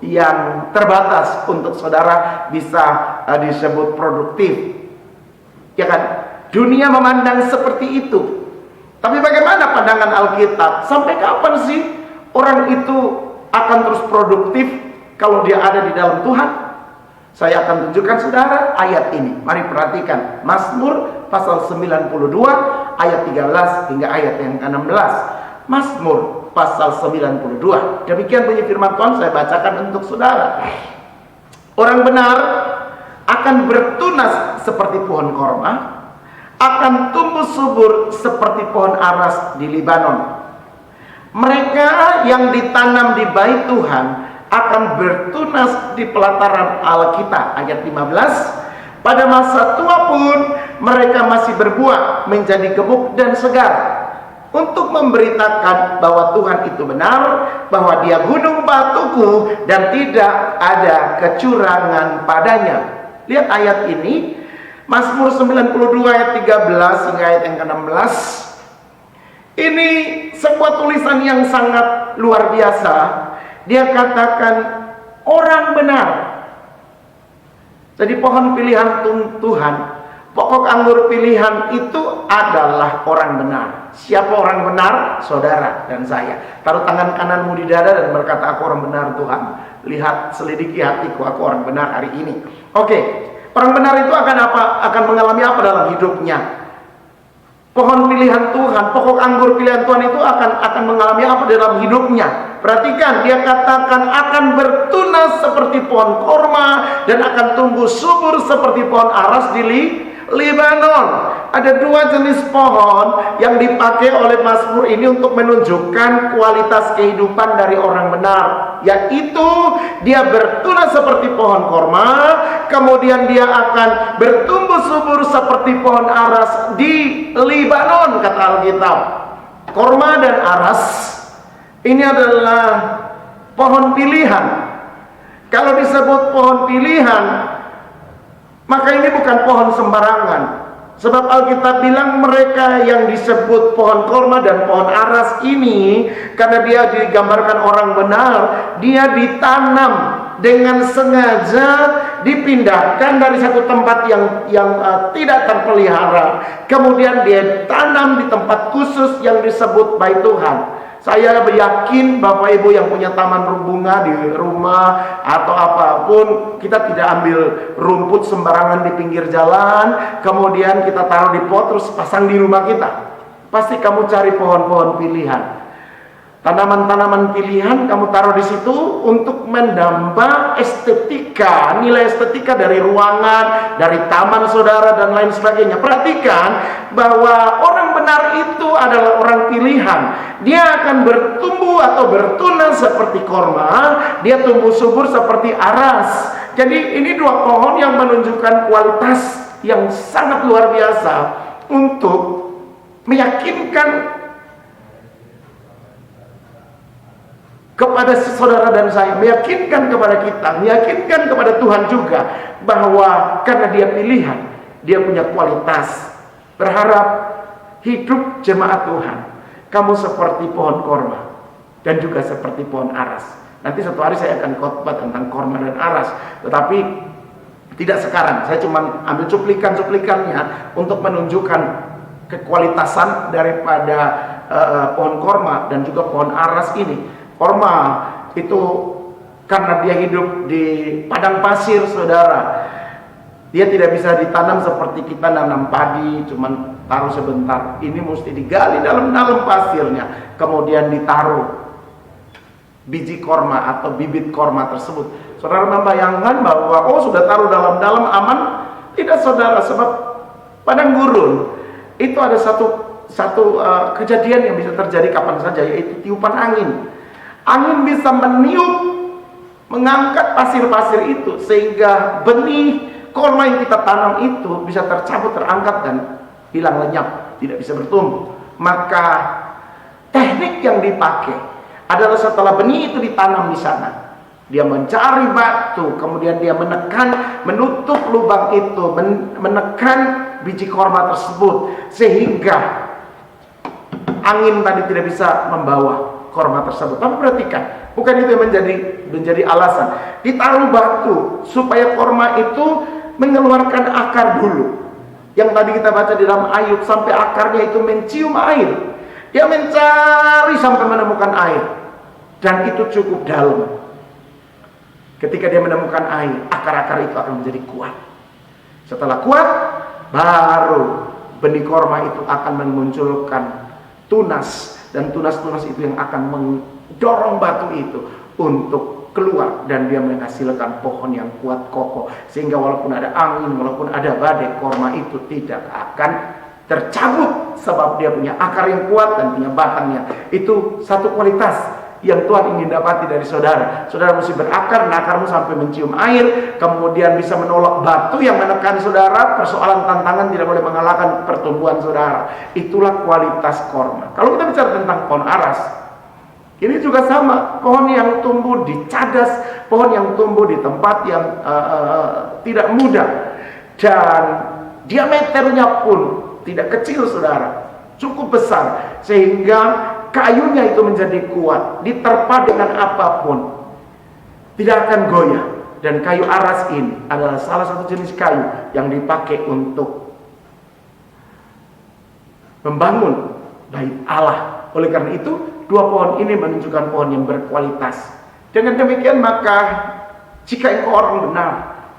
yang terbatas untuk saudara bisa disebut produktif. Ya kan? Dunia memandang seperti itu. Tapi bagaimana pandangan Alkitab? Sampai kapan sih orang itu akan terus produktif kalau dia ada di dalam Tuhan? Saya akan tunjukkan saudara ayat ini. Mari perhatikan Mazmur pasal 92 ayat 13 hingga ayat yang ke-16. Mazmur pasal 92. Demikian bunyi firman Tuhan, saya bacakan untuk saudara. Orang benar akan bertunas seperti pohon korma, akan tumbuh subur seperti pohon aras di Libanon. Mereka yang ditanam di bait Tuhan akan bertunas di pelataran Allah kita. Ayat 15. Pada masa tua pun mereka masih berbuah menjadi gemuk dan segar, untuk memberitakan bahwa Tuhan itu benar, bahwa Dia gunung batuku dan tidak ada kecurangan padanya. Lihat ayat ini, Mazmur 92 ayat 13 hingga ayat yang ke-16. Ini sebuah tulisan yang sangat luar biasa. Dia katakan orang benar. Jadi pohon pilihan Tuhan Pokok anggur pilihan itu adalah orang benar. Siapa orang benar? Saudara dan saya. Taruh tangan kananmu di dada dan berkata, aku orang benar Tuhan. Lihat, selidiki hatiku, aku orang benar hari ini. Oke, orang benar itu akan apa? Akan mengalami apa dalam hidupnya? Pohon pilihan Tuhan, pokok anggur pilihan Tuhan itu akan mengalami apa dalam hidupnya? Perhatikan, dia katakan akan bertunas seperti pohon korma dan akan tumbuh subur seperti pohon aras di Libanon. Ada dua jenis pohon yang dipakai oleh Mazmur ini untuk menunjukkan kualitas kehidupan dari orang benar, yaitu dia bertunas seperti pohon korma, kemudian dia akan bertumbuh subur seperti pohon aras di Libanon, kata Alkitab. Korma dan aras ini adalah pohon pilihan. Kalau disebut pohon pilihan, maka ini bukan pohon sembarangan. Sebab Alkitab bilang mereka yang disebut pohon korma dan pohon aras ini, karena dia digambarkan orang benar, dia ditanam dengan sengaja, dipindahkan dari satu tempat yang tidak terpelihara, kemudian dia tanam di tempat khusus yang disebut Bait Tuhan. Saya yakin Bapak Ibu yang punya taman bunga di rumah atau apapun, kita tidak ambil rumput sembarangan di pinggir jalan, kemudian kita taruh di pot terus pasang di rumah kita. Pasti kamu cari pohon-pohon pilihan. Tanaman-tanaman pilihan kamu taruh di situ untuk mendambah estetika, nilai estetika dari ruangan, dari taman saudara dan lain sebagainya. Perhatikan bahwa orang benar itu adalah orang pilihan. Dia akan bertumbuh atau bertunas seperti korma, dia tumbuh subur seperti aras. Jadi ini dua pohon yang menunjukkan kualitas yang sangat luar biasa untuk meyakinkan kepada saudara dan saya, meyakinkan kepada kita, meyakinkan kepada Tuhan juga, bahwa karena dia pilihan, dia punya kualitas. Berharap hidup jemaat Tuhan, kamu seperti pohon korma dan juga seperti pohon aras. Nanti suatu hari saya akan khotbah tentang korma dan aras, tetapi tidak sekarang. Saya cuma ambil cuplikan-cuplikannya untuk menunjukkan kekualitasan daripada pohon korma dan juga pohon aras ini. Korma itu karena dia hidup di padang pasir, saudara, dia tidak bisa ditanam seperti kita nanam padi, cuman taruh sebentar. Ini mesti digali dalam pasirnya, kemudian ditaruh biji korma atau bibit korma tersebut. Saudara membayangkan bahwa sudah taruh dalam aman? Tidak, saudara, sebab padang gurun itu ada satu kejadian yang bisa terjadi kapan saja, yaitu tiupan angin. Angin bisa meniup, mengangkat pasir-pasir itu, sehingga benih korma yang kita tanam itu bisa tercabut, terangkat, dan hilang lenyap, tidak bisa bertumbuh. Maka teknik yang dipakai adalah setelah benih itu ditanam di sana, dia mencari batu, kemudian dia menutup lubang itu, menekan biji korma tersebut, sehingga angin tadi tidak bisa membawa korma tersebut. Tapi perhatikan, bukan itu yang menjadi alasan. Ditaruh batu supaya korma itu mengeluarkan akar dulu. Yang tadi kita baca di dalam Ayub, sampai akarnya itu mencium air. Dia mencari sampai menemukan air, dan itu cukup dalam. Ketika dia menemukan air, akar-akar itu akan menjadi kuat. Setelah kuat, baru benih korma itu akan memunculkan tunas, dan tunas-tunas itu yang akan mendorong batu itu untuk keluar, dan dia menghasilkan pohon yang kuat kokoh, sehingga walaupun ada angin, walaupun ada badai, korma itu tidak akan tercabut, sebab dia punya akar yang kuat dan punya batangnya. Itu satu kualitas yang Tuhan ingin dapati dari saudara. Saudara mesti berakar, dan akarmu sampai mencium air, kemudian bisa menolak batu yang menekan saudara. Persoalan tantangan tidak boleh mengalahkan pertumbuhan saudara. Itulah kualitas korma. Kalau kita bicara tentang pohon aras, ini juga sama. Pohon yang tumbuh di cadas, pohon yang tumbuh di tempat yang tidak mudah, dan diameternya pun tidak kecil, saudara, cukup besar, sehingga kayunya itu menjadi kuat, diterpa dengan apapun tidak akan goyah. Dan kayu aras ini adalah salah satu jenis kayu yang dipakai untuk membangun bait Allah. Oleh karena itu, dua pohon ini menunjukkan pohon yang berkualitas. Dengan demikian maka jika engkau orang benar,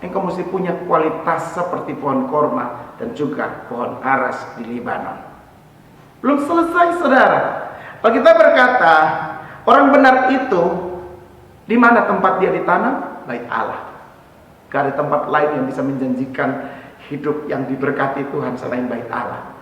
engkau mesti punya kualitas seperti pohon korma dan juga pohon aras di Libanon. Belum selesai, saudara. Alkitab berkata, orang benar itu di mana tempat dia ditanam? Bait Allah. Gak ada tempat lain yang bisa menjanjikan hidup yang diberkati Tuhan selain bait Allah.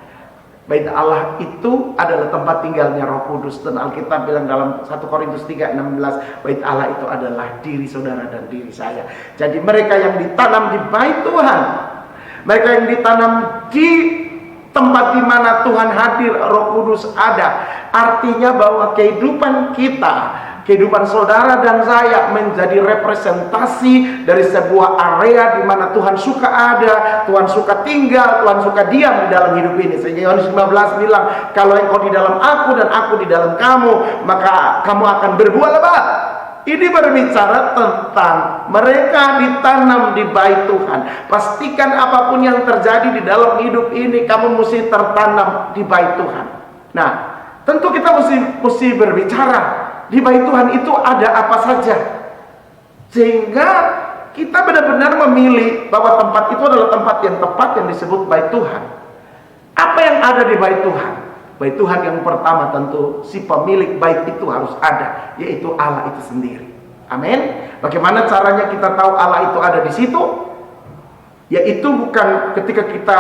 Bait Allah itu adalah tempat tinggalnya Roh Kudus, dan Alkitab bilang dalam 1 Korintus 3:16, bait Allah itu adalah diri saudara dan diri saya. Jadi mereka yang ditanam di bait Tuhan, mereka yang ditanam di tempat di mana Tuhan hadir, Roh Kudus ada, artinya bahwa kehidupan kita, kehidupan saudara dan saya menjadi representasi dari sebuah area di mana Tuhan suka ada, Tuhan suka tinggal, Tuhan suka diam di dalam hidup ini. Sehingga Yohanes 15 bilang, kalau engkau di dalam aku dan aku di dalam kamu, maka kamu akan berbuah lebat. Ini berbicara tentang mereka ditanam di bait Tuhan. Pastikan apapun yang terjadi di dalam hidup ini, kamu mesti tertanam di bait Tuhan. Nah, tentu kita mesti berbicara di bait Tuhan itu ada apa saja, sehingga kita benar-benar memilih bahwa tempat itu adalah tempat yang tepat yang disebut bait Tuhan. Apa yang ada di bait Tuhan? Bait Tuhan yang pertama tentu si pemilik bait itu harus ada, yaitu Allah itu sendiri. Amin. Bagaimana caranya kita tahu Allah itu ada di situ? Yaitu bukan ketika kita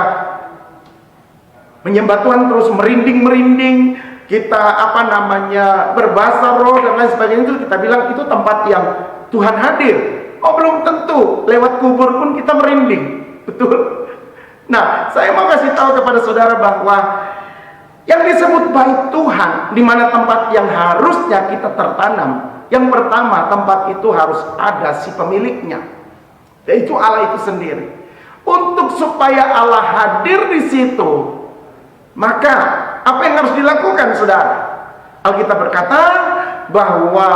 menyembah Tuhan terus merinding-merinding, kita berbahasa roh dan lain sebagainya, itu kita bilang itu tempat yang Tuhan hadir. Oh, belum tentu. Lewat kubur pun kita merinding. Betul. Nah, saya mau kasih tahu kepada saudara bahwa yang disebut bait Tuhan, di mana tempat yang harusnya kita tertanam, yang pertama tempat itu harus ada si pemiliknya, yaitu Allah itu sendiri. Untuk supaya Allah hadir di situ, maka apa yang harus dilakukan, saudara? Alkitab berkata bahwa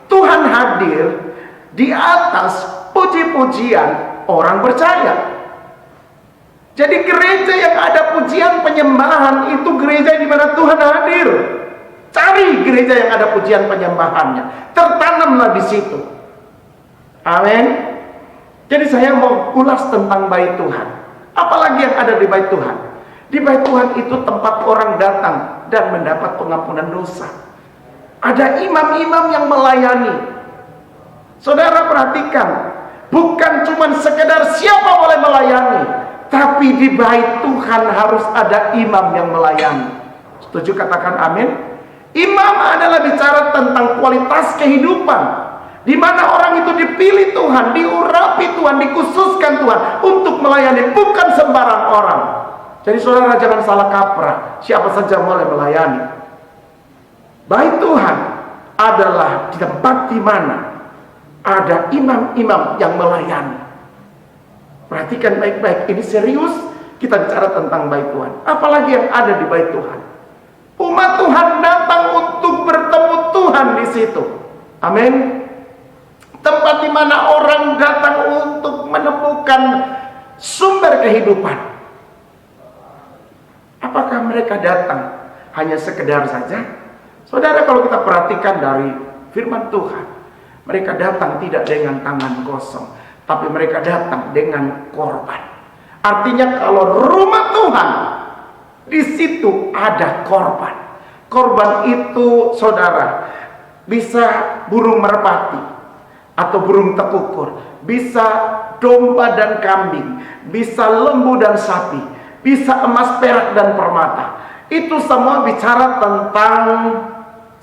Tuhan hadir di atas puji-pujian orang percaya. Jadi gereja yang ada pujian penyembahan itu gereja di mana Tuhan hadir. Cari gereja yang ada pujian penyembahannya, tertanamlah di situ. Amin. Jadi saya mau ulas tentang bait Tuhan. Apalagi yang ada di bait Tuhan? Di bait Tuhan itu tempat orang datang dan mendapat pengampunan dosa. Ada imam-imam yang melayani. Saudara perhatikan, bukan cuma sekedar siapa boleh melayani, tapi di bait Tuhan harus ada imam yang melayani. Setuju? Katakan amin. Imam adalah bicara tentang kualitas kehidupan, di mana orang itu dipilih Tuhan, diurapi Tuhan, dikhususkan Tuhan untuk melayani, bukan sembarang orang. Jadi saudara jangan salah kaprah, siapa saja boleh melayani. Bait Tuhan adalah di tempat di mana ada imam-imam yang melayani. Perhatikan baik-baik, ini serius kita bicara tentang bait Tuhan. Apalagi yang ada di bait Tuhan? Umat Tuhan datang untuk bertemu Tuhan di situ. Amin. Tempat di mana orang datang untuk menemukan sumber kehidupan. Apakah mereka datang hanya sekedar saja? Saudara, kalau kita perhatikan dari firman Tuhan, mereka datang tidak dengan tangan kosong, tapi mereka datang dengan korban. Artinya kalau rumah Tuhan, di situ ada korban. Korban itu, saudara, bisa burung merpati atau burung tekukur, bisa domba dan kambing, bisa lembu dan sapi, bisa emas, perak dan permata. Itu semua bicara tentang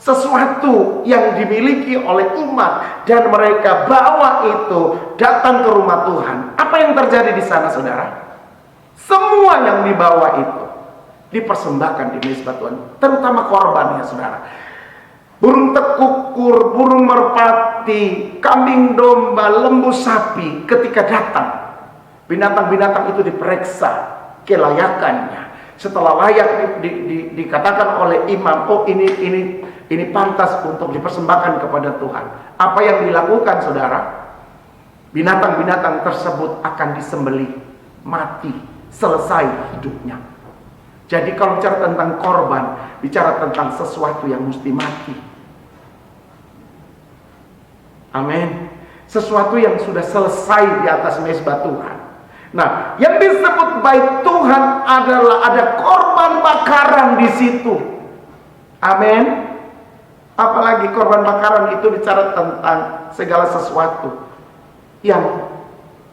sesuatu yang dimiliki oleh umat, dan mereka bawa itu datang ke rumah Tuhan. Apa yang terjadi di sana, saudara? Semua yang dibawa itu dipersembahkan di mezbah Tuhan, terutama korbannya, saudara. Burung tekukur, burung merpati, kambing domba, lembu sapi, ketika datang, binatang-binatang itu diperiksa kelayakannya. Setelah layak dikatakan oleh imam, oh ini pantas untuk dipersembahkan kepada Tuhan. Apa yang dilakukan, saudara? Binatang-binatang tersebut akan disembelih, mati, selesai hidupnya. Jadi kalau bicara tentang korban, bicara tentang sesuatu yang mesti mati. Amin. Sesuatu yang sudah selesai di atas mezbah Tuhan. Nah, yang disebut bait Tuhan adalah ada korban bakaran di situ. Amin. Apalagi korban bakaran itu bicara tentang segala sesuatu yang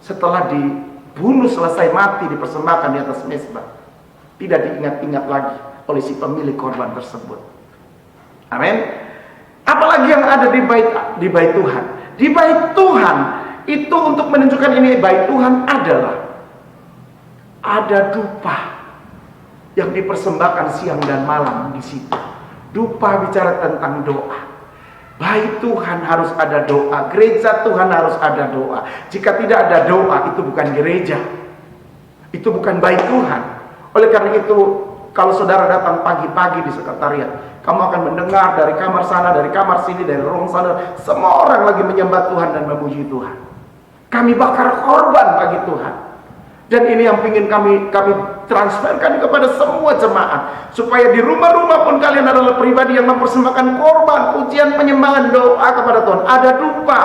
setelah dibunuh selesai mati dipersembahkan di atas mezbah, tidak diingat-ingat lagi oleh si pemilik korban tersebut. Amin. Apalagi yang ada di bait Tuhan. Di bait Tuhan itu untuk menunjukkan ini bait Tuhan adalah ada dupa yang dipersembahkan siang dan malam di situ. Dupa bicara tentang doa. Bait Tuhan harus ada doa. Gereja Tuhan harus ada doa. Jika tidak ada doa, itu bukan gereja. Itu bukan bait Tuhan. Oleh karena itu, kalau saudara datang pagi-pagi di sekretariat, kamu akan mendengar dari kamar sana, dari kamar sini, dari ruang sana, semua orang lagi menyembah Tuhan dan memuji Tuhan. Kami bakar korban bagi Tuhan. Dan ini yang ingin kami transferkan kepada semua jemaat, supaya di rumah-rumah pun kalian adalah pribadi yang mempersembahkan korban, pujian, penyembahan, doa kepada Tuhan. Ada dupa,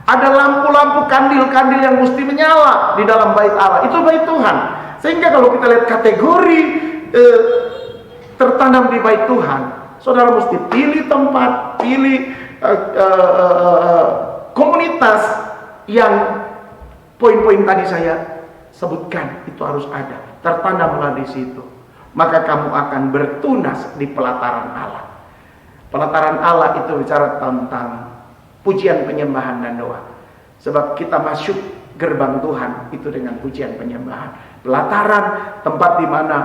ada lampu-lampu, kandil-kandil yang mesti menyala di dalam bait Allah. Itu bait Tuhan. Sehingga kalau kita lihat kategori tertanam di bait Tuhan, saudara mesti pilih tempat, pilih komunitas yang poin-poin tadi saya sebutkan itu harus ada, tertanamlah di situ. Maka kamu akan bertunas di pelataran Allah. Pelataran Allah itu bicara tentang pujian, penyembahan, dan doa. Sebab kita masuk gerbang Tuhan itu dengan pujian, penyembahan. Pelataran, tempat di mana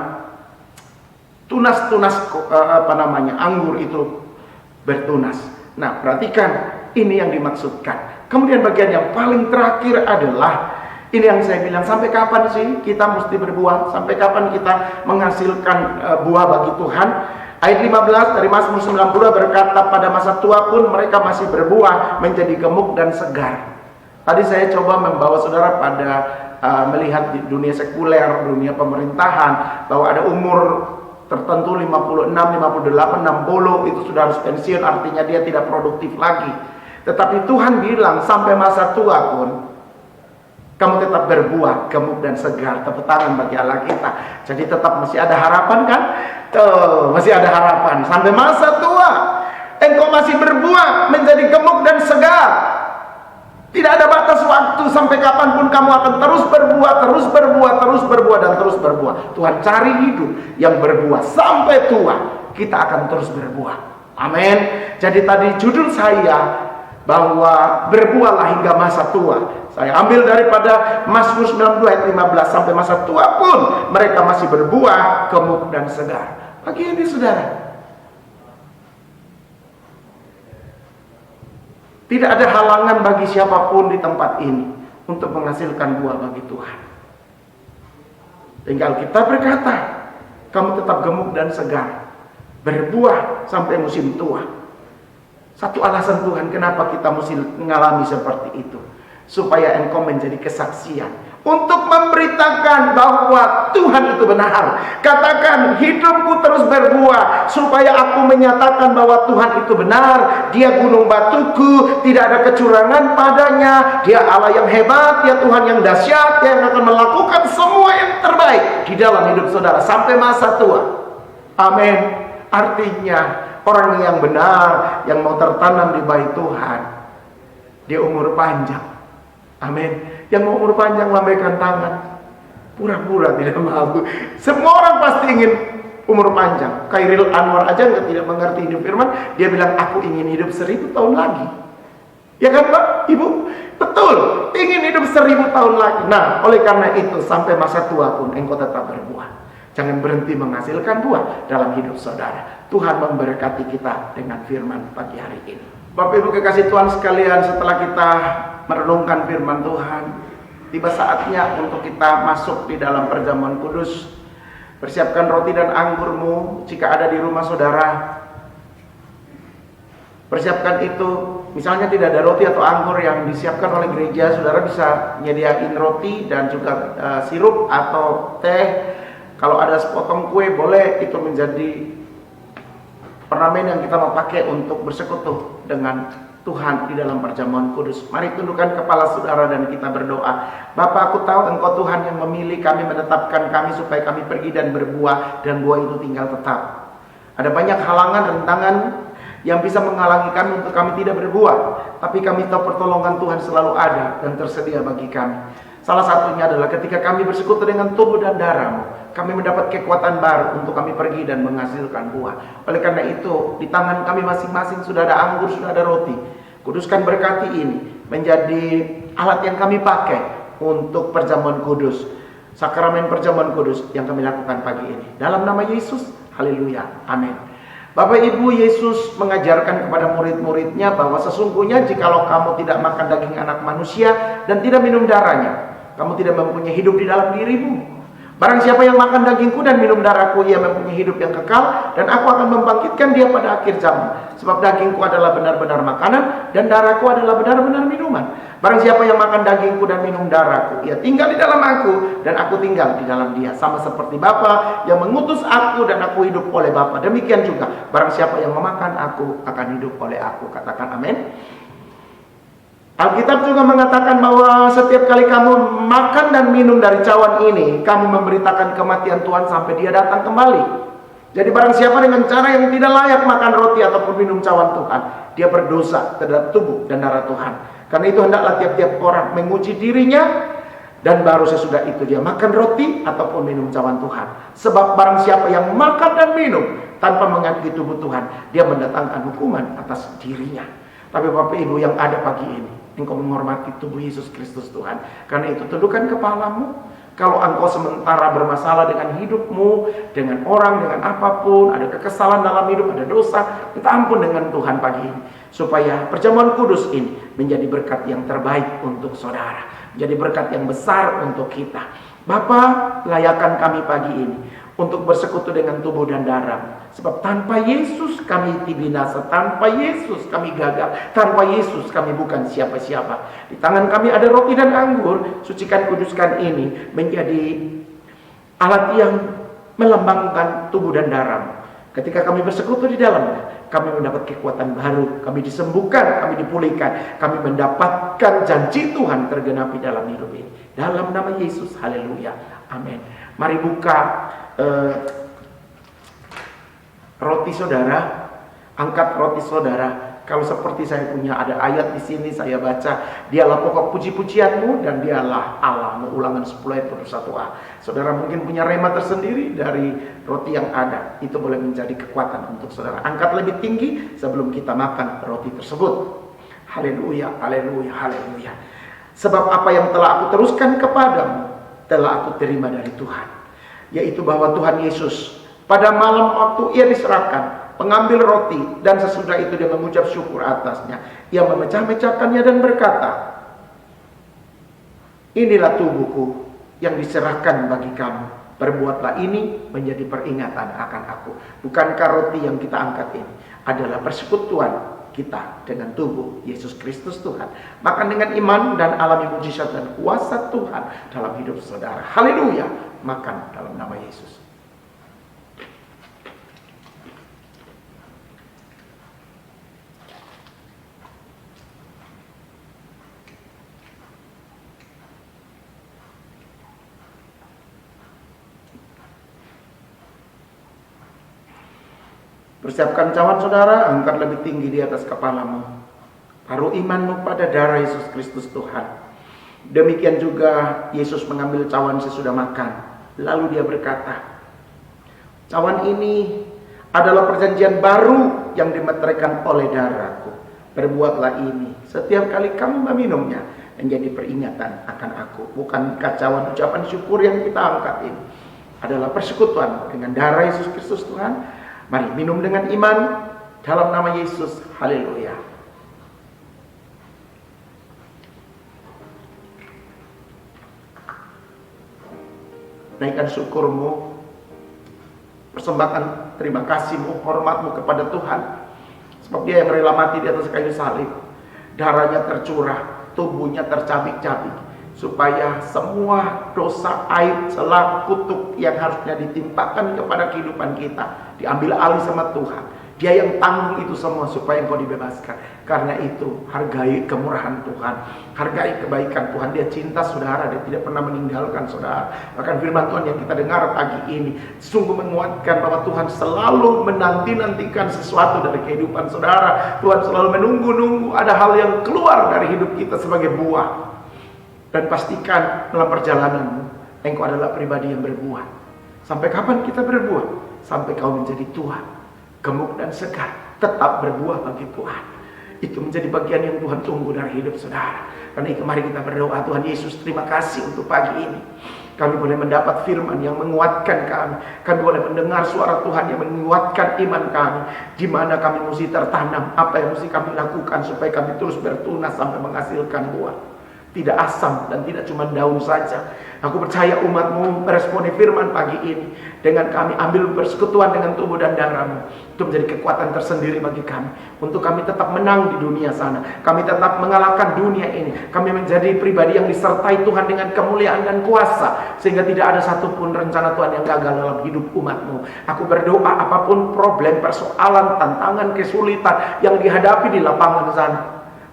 tunas-tunas anggur itu bertunas. Nah, perhatikan, ini yang dimaksudkan. Kemudian bagian yang paling terakhir adalah ini yang saya bilang, sampai kapan sih kita mesti berbuah? Sampai kapan kita menghasilkan buah bagi Tuhan? Ayat 15 dari Mazmur 90 berkata, pada masa tua pun mereka masih berbuah, menjadi gemuk dan segar. Tadi saya coba membawa saudara pada melihat di dunia sekuler, dunia pemerintahan, bahwa ada umur tertentu 56, 58, 60 itu sudah harus pensiun, artinya dia tidak produktif lagi. Tetapi Tuhan bilang sampai masa tua pun kamu tetap berbuah, gemuk dan segar. Tepuk tangan bagi Allah kita. Jadi tetap masih ada harapan kan? Tuh, masih ada harapan. Sampai masa tua engkau masih berbuah, menjadi gemuk dan segar. Tidak ada batas waktu sampai kapanpun kamu akan terus berbuah, terus berbuah, terus berbuah, dan terus berbuah. Tuhan cari hidup yang berbuah sampai tua. Kita akan terus berbuah. Amin. Jadi tadi judul saya bahwa berbuahlah hingga masa tua. Saya ambil daripada Mazmur 92 ayat 15, sampai masa tua pun mereka masih berbuah, gemuk dan segar. Bagi ini saudara, tidak ada halangan bagi siapapun di tempat ini untuk menghasilkan buah bagi Tuhan. Tinggal kita berkata, kamu tetap gemuk dan segar, berbuah sampai musim tua. Satu alasan Tuhan kenapa kita mesti mengalami seperti itu, supaya engkau menjadi kesaksian untuk memberitakan bahwa Tuhan itu benar. Katakan, hidupku terus berbuah supaya aku menyatakan bahwa Tuhan itu benar. Dia gunung batuku, tidak ada kecurangan padanya. Dia Allah yang hebat, dia Tuhan yang dahsyat, yang akan melakukan semua yang terbaik di dalam hidup saudara sampai masa tua. Amin. Artinya orang yang benar, yang mau tertanam di bait Tuhan, dia umur panjang. Amin. Yang mau umur panjang lambaikan tangan. Pura-pura tidak mau. Semua orang pasti ingin umur panjang. Khairil Anwar aja tidak mengerti hidup firman, dia bilang aku ingin hidup 1000 tahun lagi. Ya kan Pak, Ibu? Betul, ingin hidup 1000 tahun lagi. Nah, oleh karena itu sampai masa tua pun engkau tetap berbuah. Jangan berhenti menghasilkan buah dalam hidup saudara. Tuhan memberkati kita dengan firman pagi hari ini. Bapak Ibu kekasih Tuhan sekalian, setelah kita merenungkan firman Tuhan, tiba saatnya untuk kita masuk di dalam perjamuan kudus. Persiapkan roti dan anggurmu jika ada di rumah saudara. Persiapkan itu. Misalnya tidak ada roti atau anggur yang disiapkan oleh gereja, saudara bisa nyediain roti dan juga sirup atau teh. Kalau ada sepotong kue, boleh itu menjadi ornamen yang kita mau pakai untuk bersekutu dengan Tuhan di dalam perjamuan kudus. Mari tundukkan kepala saudara dan kita berdoa. Bapa, aku tahu Engkau Tuhan yang memilih kami, menetapkan kami supaya kami pergi dan berbuah, dan buah itu tinggal tetap. Ada banyak halangan, rentangan yang bisa menghalangi kami untuk kami tidak berbuah, tapi kami tahu pertolongan Tuhan selalu ada dan tersedia bagi kami. Salah satunya adalah ketika kami bersekutu dengan tubuh dan darah-Mu, kami mendapat kekuatan baru untuk kami pergi dan menghasilkan buah. Oleh karena itu, di tangan kami masing-masing sudah ada anggur, sudah ada roti. Kuduskan, berkati ini menjadi alat yang kami pakai untuk perjamuan kudus, sakramen perjamuan kudus yang kami lakukan pagi ini. Dalam nama Yesus, haleluya, amin. Bapak Ibu, Yesus mengajarkan kepada murid-muridnya bahwa sesungguhnya jikalau kamu tidak makan daging anak manusia dan tidak minum darahnya, kamu tidak mempunyai hidup di dalam dirimu. Barang siapa yang makan dagingku dan minum darahku, ia mempunyai hidup yang kekal, dan aku akan membangkitkan dia pada akhir zaman. Sebab dagingku adalah benar-benar makanan, dan darahku adalah benar-benar minuman. Barang siapa yang makan dagingku dan minum darahku, ia tinggal di dalam aku, dan aku tinggal di dalam dia. Sama seperti Bapa yang mengutus aku, dan aku hidup oleh Bapa. Demikian juga, barang siapa yang memakan aku, akan hidup oleh aku. Katakan amin. Alkitab juga mengatakan bahwa setiap kali kamu makan dan minum dari cawan ini, kamu memberitakan kematian Tuhan sampai dia datang kembali. Jadi barang siapa dengan cara yang tidak layak makan roti ataupun minum cawan Tuhan, dia berdosa terhadap tubuh dan darah Tuhan. Karena itu hendaklah tiap-tiap orang menguji dirinya, dan baru sesudah itu dia makan roti ataupun minum cawan Tuhan. Sebab barang siapa yang makan dan minum tanpa mengakui tubuh Tuhan, dia mendatangkan hukuman atas dirinya. Tapi Bapak Ibu yang ada pagi ini, engkau menghormati tubuh Yesus Kristus Tuhan. Karena itu tundukkan kepalamu. Kalau engkau sementara bermasalah dengan hidupmu, dengan orang, dengan apapun, ada kekesalan dalam hidup, ada dosa, minta ampun dengan Tuhan pagi ini. Supaya perjamuan kudus ini menjadi berkat yang terbaik untuk saudara, menjadi berkat yang besar untuk kita. Bapa, layakan kami pagi ini untuk bersekutu dengan tubuh dan darah. Sebab tanpa Yesus kami binasa, tanpa Yesus kami gagal, tanpa Yesus kami bukan siapa-siapa. Di tangan kami ada roti dan anggur. Sucikan, kuduskan ini menjadi alat yang melambangkan tubuh dan darah. Ketika kami bersekutu di dalamnya, kami mendapat kekuatan baru, kami disembuhkan, kami dipulihkan, kami mendapatkan janji Tuhan tergenapi dalam hidup ini. Dalam nama Yesus, haleluya, amin. Mari buka roti saudara, angkat roti saudara. Kalau seperti saya punya ada ayat di sini saya baca, dialah pokok puji-pujianmu dan dialah Allahmu. Ulangan 10 ayat 21a. Saudara mungkin punya rema tersendiri dari roti yang ada. Itu boleh menjadi kekuatan untuk saudara. Angkat lebih tinggi sebelum kita makan roti tersebut. Haleluya, haleluya, haleluya. Sebab apa yang telah aku teruskan kepadamu, telah aku terima dari Tuhan. Yaitu bahwa Tuhan Yesus pada malam waktu ia diserahkan, pengambil roti, dan sesudah itu dia mengucap syukur atasnya. Ia memecah-mecahkannya dan berkata, inilah tubuhku yang diserahkan bagi kamu. Perbuatlah ini menjadi peringatan akan aku. Bukankah roti yang kita angkat ini adalah persekutuan kita dengan tubuh Yesus Kristus Tuhan? Makan dengan iman dan alami mujizat dan kuasa Tuhan dalam hidup saudara. Haleluya. Makan dalam nama Yesus. Persiapkan cawan saudara, angkat lebih tinggi di atas kepalamu. Taruh imanmu pada darah Yesus Kristus Tuhan. Demikian juga Yesus mengambil cawan sesudah makan. Lalu dia berkata, cawan ini adalah perjanjian baru yang dimeteraikan oleh darahku. Perbuatlah ini setiap kali kamu meminumnya menjadi peringatan akan aku. Bukankah cawan ucapan syukur yang kita angkat ini adalah persekutuan dengan darah Yesus Kristus Tuhan? Mari minum dengan iman dalam nama Yesus. Haleluya. Naikkan syukurmu, persembahkan terima kasihmu, hormatmu kepada Tuhan. Sebab dia yang rela mati di atas kayu salib. Darahnya tercurah, tubuhnya tercabik-cabik. supaya semua dosa, aib, celah, kutuk yang harusnya ditimpakan kepada kehidupan kita diambil alih sama Tuhan. Dia yang tanggung itu semua supaya engkau dibebaskan. Karena itu hargai kemurahan Tuhan, hargai kebaikan Tuhan. Dia cinta saudara, dia tidak pernah meninggalkan saudara. Bahkan firman Tuhan yang kita dengar pagi ini sungguh menguatkan bahwa Tuhan selalu menanti-nantikan sesuatu dari kehidupan saudara. Tuhan selalu menunggu-nunggu ada hal yang keluar dari hidup kita sebagai buah. Dan pastikan dalam perjalananmu engkau adalah pribadi yang berbuah. Sampai kapan kita berbuah? Sampai kau menjadi tua, gemuk dan segar, tetap berbuah bagi Tuhan. Itu menjadi bagian yang Tuhan tunggu dari hidup saudara. Karena itu mari kita berdoa. Tuhan Yesus, terima kasih untuk pagi ini. Kami boleh mendapat firman yang menguatkan kami. Kami boleh mendengar suara Tuhan yang menguatkan iman kami. Di mana kami mesti tertanam, apa yang mesti kami lakukan supaya kami terus bertunas sampai menghasilkan buah. Tidak asam dan tidak cuma daun saja. Aku percaya umatmu meresponi firman pagi ini dengan kami ambil persekutuan dengan tubuh dan darahmu. Itu menjadi kekuatan tersendiri bagi kami. Untuk kami tetap menang di dunia sana. Kami tetap mengalahkan dunia ini. Kami menjadi pribadi yang disertai Tuhan dengan kemuliaan dan kuasa. Sehingga tidak ada satupun rencana Tuhan yang gagal dalam hidup umatmu. Aku berdoa apapun problem, persoalan, tantangan, kesulitan yang dihadapi di lapangan sana,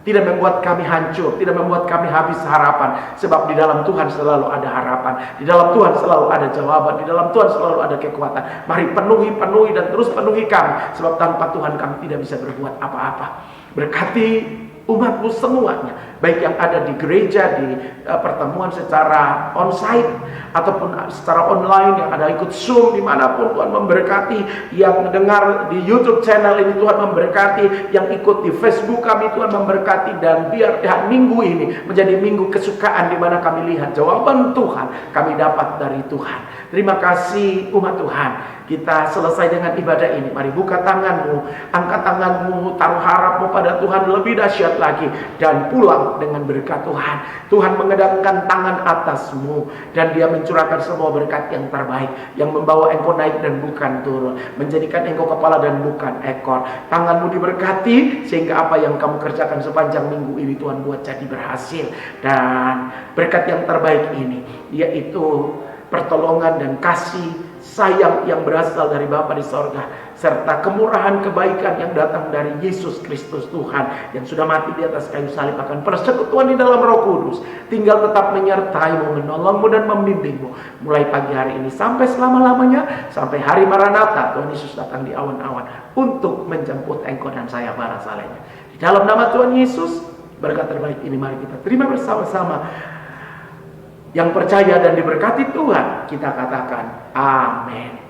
tidak membuat kami hancur, tidak membuat kami habis harapan. Sebab di dalam Tuhan selalu ada harapan, di dalam Tuhan selalu ada jawaban, di dalam Tuhan selalu ada kekuatan. Mari penuhi dan terus penuhi kami. Sebab tanpa Tuhan kami tidak bisa berbuat apa-apa. Berkati umatmu semuanya, baik yang ada di gereja, di pertemuan secara onsite ataupun secara online, yang ada ikut Zoom, dimanapun Tuhan memberkati. Yang mendengar di YouTube channel ini Tuhan memberkati, yang ikut di Facebook kami Tuhan memberkati. Dan biar minggu ini menjadi minggu kesukaan, di mana kami lihat jawaban Tuhan kami dapat dari Tuhan. Terima kasih umat Tuhan. Kita selesai dengan ibadah ini. Mari buka tanganmu, angkat tanganmu, taruh harapmu pada Tuhan lebih dahsyat lagi, dan pulang dengan berkat Tuhan. Tuhan mengedangkan tangan atasmu, dan Dia mencurahkan semua berkat yang terbaik, yang membawa engkau naik dan bukan turun, menjadikan engkau kepala dan bukan ekor. Tanganmu diberkati sehingga apa yang kamu kerjakan sepanjang minggu ini Tuhan buat jadi berhasil. Dan berkat yang terbaik ini yaitu pertolongan dan kasih sayang yang berasal dari Bapa di sorga, serta kemurahan kebaikan yang datang dari Yesus Kristus Tuhan yang sudah mati di atas kayu salib, akan persekutuan di dalam Roh Kudus tinggal tetap menyertaimu, menolongmu dan membimbingmu mulai pagi hari ini sampai selama-lamanya, sampai hari Maranatha Tuhan Yesus datang di awan-awan untuk menjemput engkau dan saya para salehnya. Di dalam nama Tuhan Yesus, berkat terbaik ini mari kita terima bersama-sama. Yang percaya dan diberkati Tuhan, kita katakan amin.